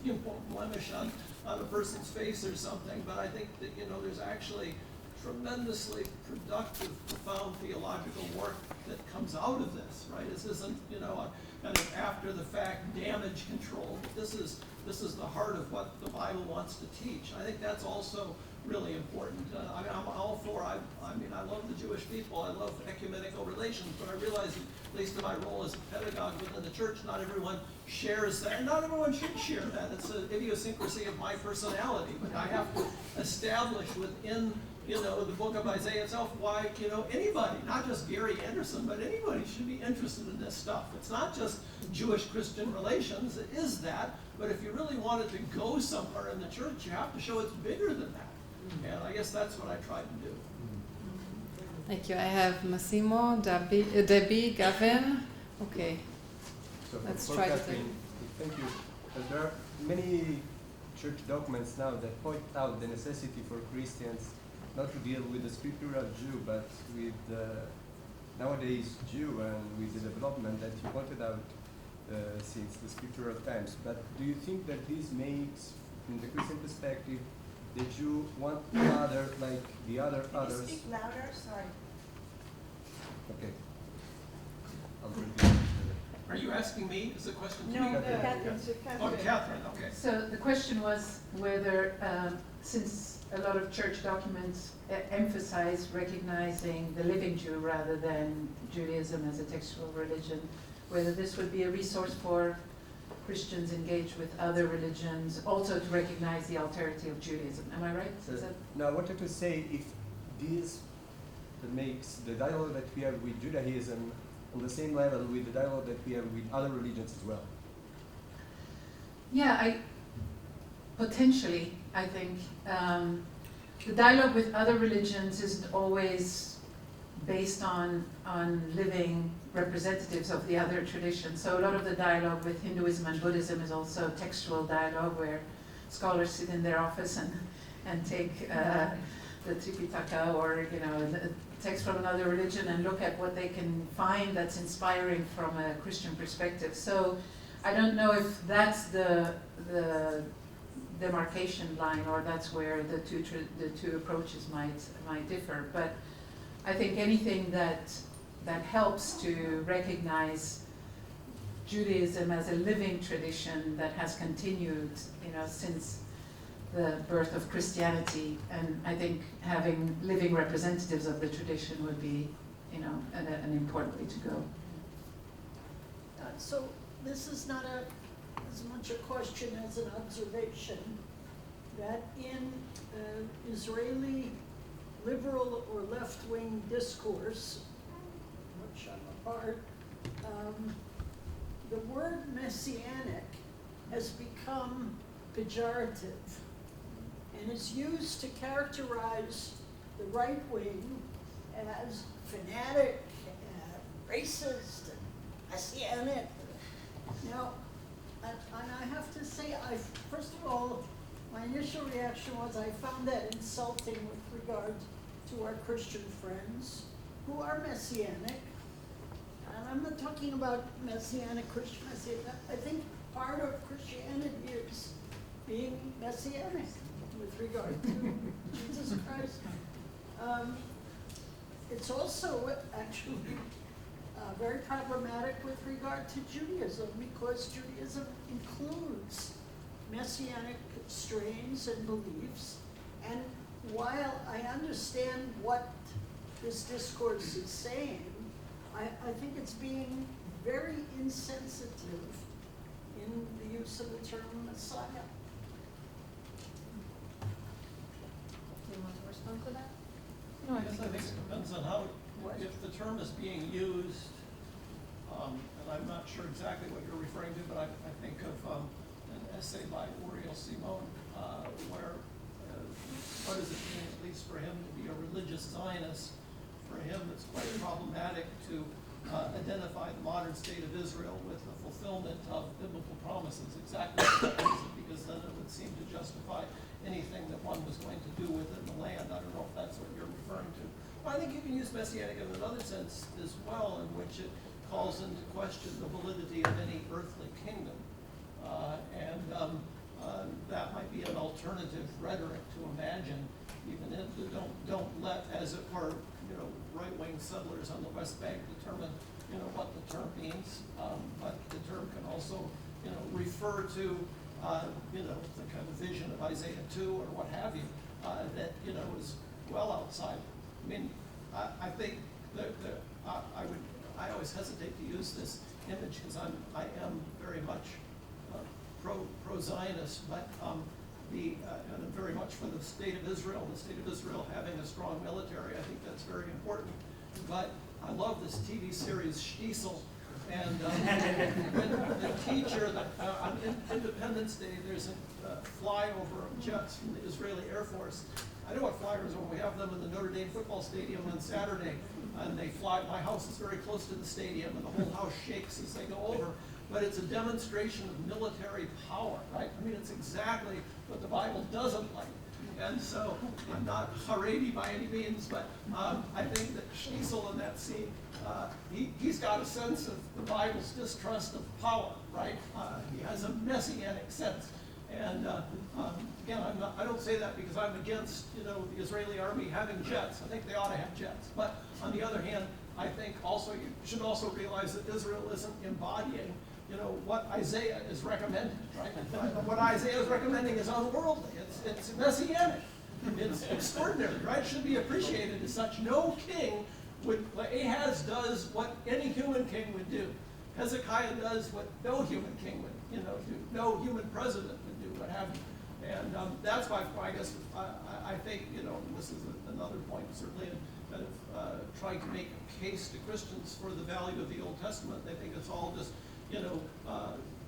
blemish on a person's face or something. But I think that, there's actually tremendously productive, profound theological work that comes out of this, right? This isn't, a kind of after-the-fact damage control. But this is the heart of what the Bible wants to teach. I think that's also really important. I'm all for, I love the Jewish people, I love ecumenical relations, but I realize that, at least in my role as a pedagogue within the church, not everyone shares that, and not everyone should share that. It's an idiosyncrasy of my personality, but I have to establish within, the book of Isaiah itself why, anybody, not just Gary Anderson, but anybody should be interested in this stuff. It's not just Jewish-Christian relations, it is that, but if you really want it to go somewhere in the church, you have to show it's bigger than that. And I guess that's what I tried to do. Thank you. I have Massimo, Debbie, Gavin. Okay. So Let's for try to Katarzyna, thank you. There are many church documents now that point out the necessity for Christians not to deal with the scriptural Jew, but with the nowadays Jew and with the development that you pointed out since the scriptural times. But do you think that this makes, in the Christian perspective, the Jew want other like the other others? Speak louder, sorry. Okay. I'll repeat. Are you asking me? Is the question to No, me? Catherine. Oh, Catherine, okay. So the question was whether, since a lot of church documents emphasize recognizing the living Jew rather than Judaism as a textual religion, whether this would be a resource for Christians engaged with other religions, also to recognize the alterity of Judaism. Am I right? Is that Now, I wanted to say if this makes the dialogue that we have with Judaism on the same level with the dialogue that we have with other religions as well. Yeah, potentially, I think. The dialogue with other religions isn't always based on living representatives of the other traditions. So a lot of the dialogue with Hinduism and Buddhism is also textual dialogue where scholars sit in their office and take the Tripitaka or the text from another religion and look at what they can find that's inspiring from a Christian perspective. So I don't know if that's the demarcation line or that's where the two approaches might differ. But I think anything that helps to recognize Judaism as a living tradition that has continued, since the birth of Christianity, and I think having living representatives of the tradition would be, an important way to go. So this is not as much a question as an observation that in Israeli liberal or left-wing discourse, which I'm a part, the word messianic has become pejorative and is used to characterize the right wing as fanatic, racist, and messianic. Now, and I have to say, first of all, my initial reaction was I found that insulting with regard to our Christian friends who are messianic. And I'm not talking about messianic Christian. I think part of Christianity is being messianic with regard to Jesus Christ. It's also actually very problematic with regard to Judaism, because Judaism includes messianic strains and beliefs. And while I understand what this discourse is saying, I think it's being very insensitive in the use of the term Messiah. Do you want to respond to that? No, I Yes, think I think it's, it depends on how, What? if the term is being used, and I'm not sure exactly what you're referring to, but I think of an essay by Uriel Simon, where what does it mean, at least for him, to be a religious Zionist? For him, it's quite problematic to identify the modern state of Israel with the fulfillment of biblical promises, exactly what that is, because then it would seem to justify anything that one was going to do within the land. I don't know if that's what you're referring to. But I think you can use messianic in another sense as well, in which it calls into question the validity of any earthly kingdom. That might be an alternative rhetoric to imagine, even if don't let, as it were, right-wing settlers on the West Bank determine, what the term means. But the term can also, refer to, the kind of vision of Isaiah 2 or what have you, that, is well outside. I mean, I think that I always hesitate to use this image because I am very much pro-Zionist, but and I'm very much for the state of Israel. The state of Israel having a strong military, I think that's very important. But I love this TV series Shtisel, and when the teacher on Independence Day, there's a flyover of jets from the Israeli Air Force. I know what flyers are. We have them in the Notre Dame football stadium on Saturday, and they fly. My house is very close to the stadium, and the whole house shakes as they go over. But it's a demonstration of military power, right? I mean, it's exactly what the Bible doesn't like. And so I'm not Haredi by any means, but I think that Shtisel in that scene, he's got a sense of the Bible's distrust of power, right? He has a messianic sense. And again, I don't say that because I'm against, the Israeli army having jets. I think they ought to have jets. But on the other hand, I think also you should also realize that Israel isn't embodying, what Isaiah is recommending, right? What Isaiah is recommending is unworldly. It's messianic. It's extraordinary, right? Should be appreciated as such. No king would, Ahaz does what any human king would do. Hezekiah does what no human king would, do. No human president would do, what have you. And that's why I guess I think, this is another point, certainly in kind of trying to make a case to Christians for the value of the Old Testament. They think it's all just,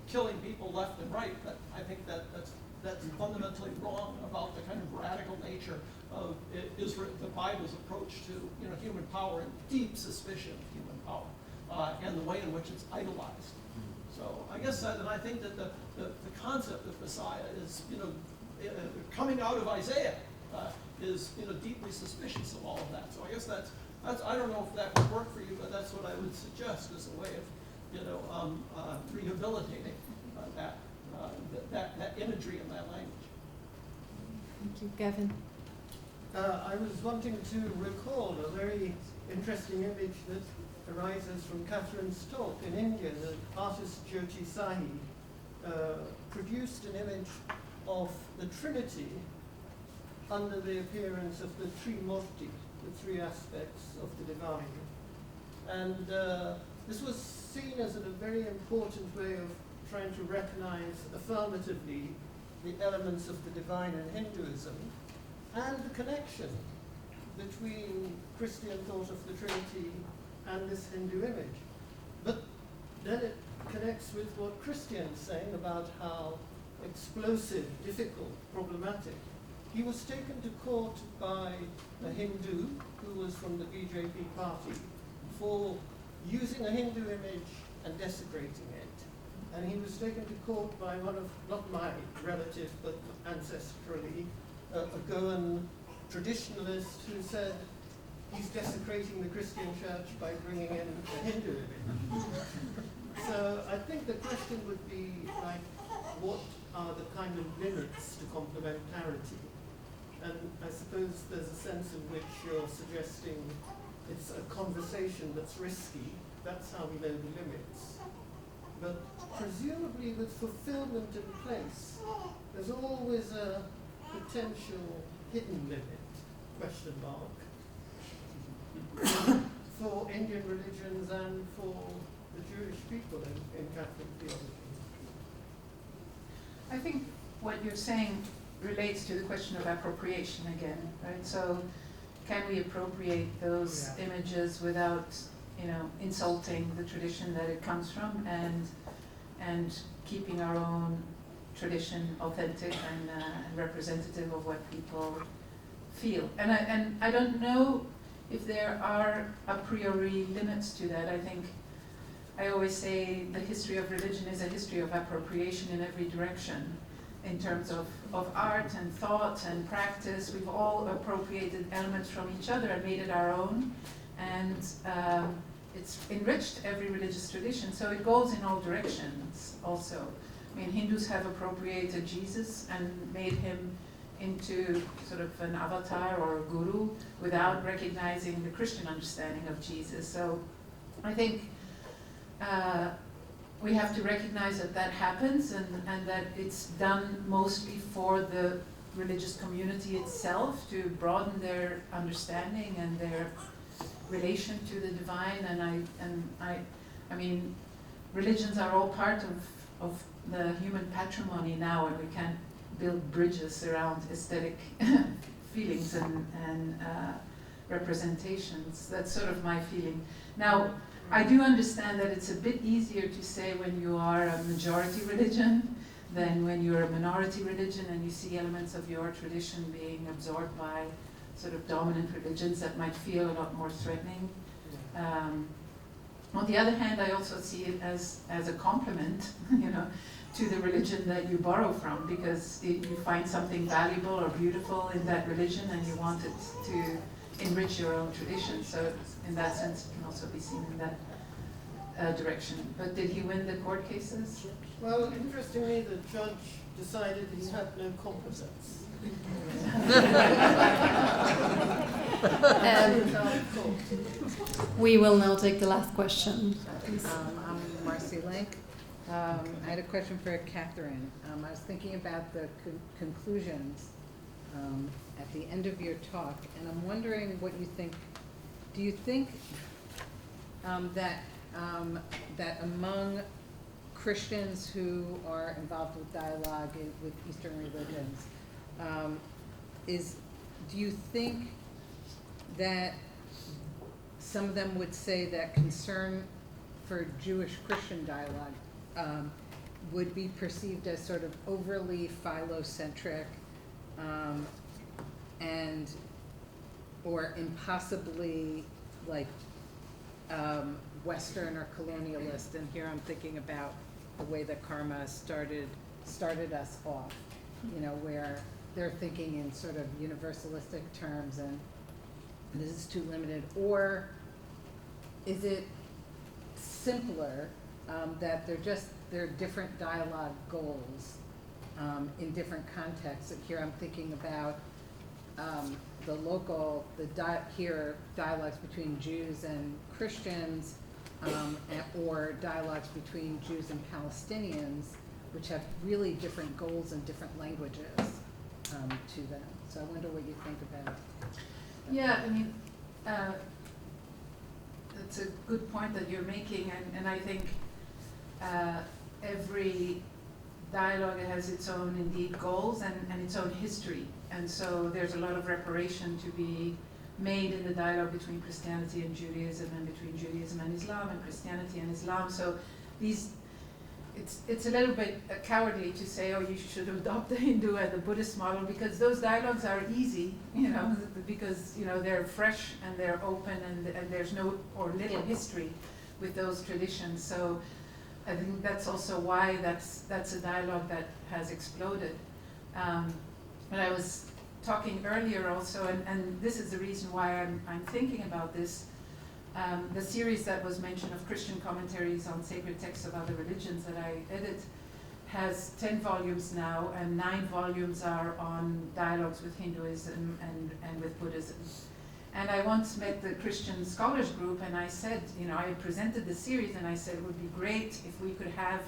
killing people left and right. But I think that's fundamentally wrong about the kind of radical nature of Israel, the Bible's approach to, human power and deep suspicion of human power, and the way in which it's idolized. So I guess that, and I think that the concept of Messiah is, coming out of Isaiah, is, deeply suspicious of all of that. So I guess that's I don't know if that would work for you, but that's what I would suggest as a way of, rehabilitating that imagery and that language. Thank you, Gavin. I was wanting to recall a very interesting image that arises from Catherine's talk in India. The artist Jyoti Sahi produced an image of the Trinity under the appearance of the Trimurti, the three aspects of the divine. And this was seen as a very important way of trying to recognize affirmatively the elements of the divine in Hinduism and the connection between Christian thought of the Trinity and this Hindu image. But then it connects with what Christians saying about how explosive, difficult, problematic he was taken to court by a Hindu who was from the BJP party for using a Hindu image and desecrating it. And he was taken to court by one of, not my relative, but ancestrally, a Goan traditionalist who said he's desecrating the Christian church by bringing in a Hindu image. So I think the question would be like, what are the kind of limits to complementarity? And I suppose there's a sense in which you're suggesting it's a conversation that's risky. That's how we know the limits. But presumably with fulfillment in place, there's always a potential hidden limit, question mark, for Indian religions and for the Jewish people in Catholic theology. I think what you're saying relates to the question of appropriation again, right? So can we appropriate those images without, insulting the tradition that it comes from and keeping our own tradition authentic and representative of what people feel? And I don't know if there are a priori limits to that. I think I always say the history of religion is a history of appropriation in every direction. In terms of art and thought and practice, we've all appropriated elements from each other and made it our own. And it's enriched every religious tradition. So it goes in all directions also. I mean, Hindus have appropriated Jesus and made him into sort of an avatar or a guru without recognizing the Christian understanding of Jesus. So I think we have to recognize that that happens and that it's done mostly for the religious community itself to broaden their understanding and their relation to the divine. And I mean, religions are all part of the human patrimony now, and we can't build bridges around aesthetic feelings and representations. That's sort of my feeling. Now, I do understand that it's a bit easier to say when you are a majority religion than when you're a minority religion and you see elements of your tradition being absorbed by sort of dominant religions that might feel a lot more threatening. On the other hand, I also see it as a compliment, to the religion that you borrow from, because you find something valuable or beautiful in that religion and you want it to enrich your own tradition. So in that sense, it can also be seen in that direction. But did he win the court cases? Well, interestingly, the judge decided he had no competence. We will now take the last question. I'm Marcy Link. I had a question for Catherine. I was thinking about the conclusions at the end of your talk, and I'm wondering what you think. Do you think that among Christians who are involved with dialogue with Eastern religions, do you think that some of them would say that concern for Jewish-Christian dialogue would be perceived as sort of overly philocentric and or impossibly like Western or colonialist? And here I'm thinking about the way that karma started us off, where they're thinking in sort of universalistic terms and this is too limited. Or is it simpler that they're different dialogue goals in different contexts? Here I'm thinking about dialogues between Jews and Christians, or dialogues between Jews and Palestinians, which have really different goals and different languages to them. So I wonder what you think about that. Yeah, I mean, that's a good point that you're making, and I think every dialogue has its own indeed goals and its own history, and so there's a lot of reparation to be made in the dialogue between Christianity and Judaism, and between Judaism and Islam, and Christianity and Islam. So it's it's a little bit cowardly to say, oh, you should adopt the Hindu and the Buddhist model, because those dialogues are easy, because they're fresh and they're open, and there's no or little history with those traditions. So I think that's also why that's a dialogue that has exploded. But I was talking earlier also, and this is the reason why I'm thinking about this. The series that was mentioned of Christian commentaries on sacred texts of other religions that I edit has 10 volumes now, and 9 volumes are on dialogues with Hinduism and with Buddhism. And I once met the Christian Scholars Group, and I said, I presented the series, and I said it would be great if we could have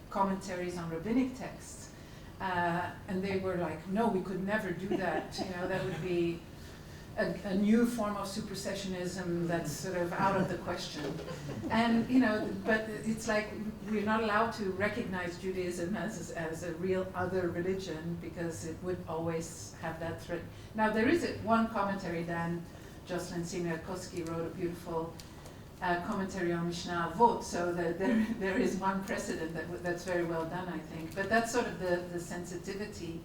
commentaries on rabbinic texts. And they were like, no, we could never do that. That would be a new form of supersessionism that's sort of out of the question. And, but it's like we're not allowed to recognize Judaism as a real other religion, because it would always have that threat. Now, there is one commentary, Dan Jocelyn Siemiatkowski wrote a beautiful commentary on Mishnah Avot, so that there is one precedent that's very well done, I think. But that's sort of the sensitivity.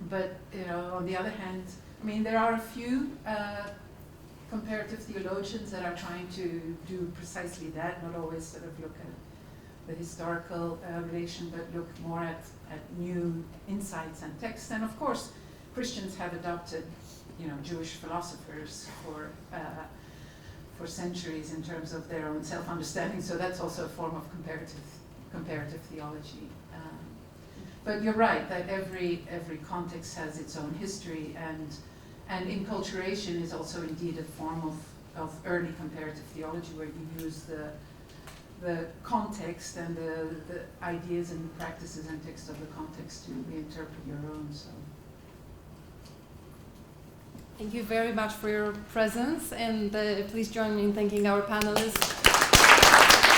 But on the other hand, there are a few comparative theologians that are trying to do precisely that, not always sort of look at the historical relation, but look more at new insights and texts. And of course, Christians have adopted, Jewish philosophers for centuries in terms of their own self-understanding. So that's also a form of comparative theology. But you're right that every context has its own history, and enculturation is also indeed a form of early comparative theology, where you use the context and the ideas and practices and texts of the context to reinterpret your own. So. Thank you very much for your presence, and please join me in thanking our panelists.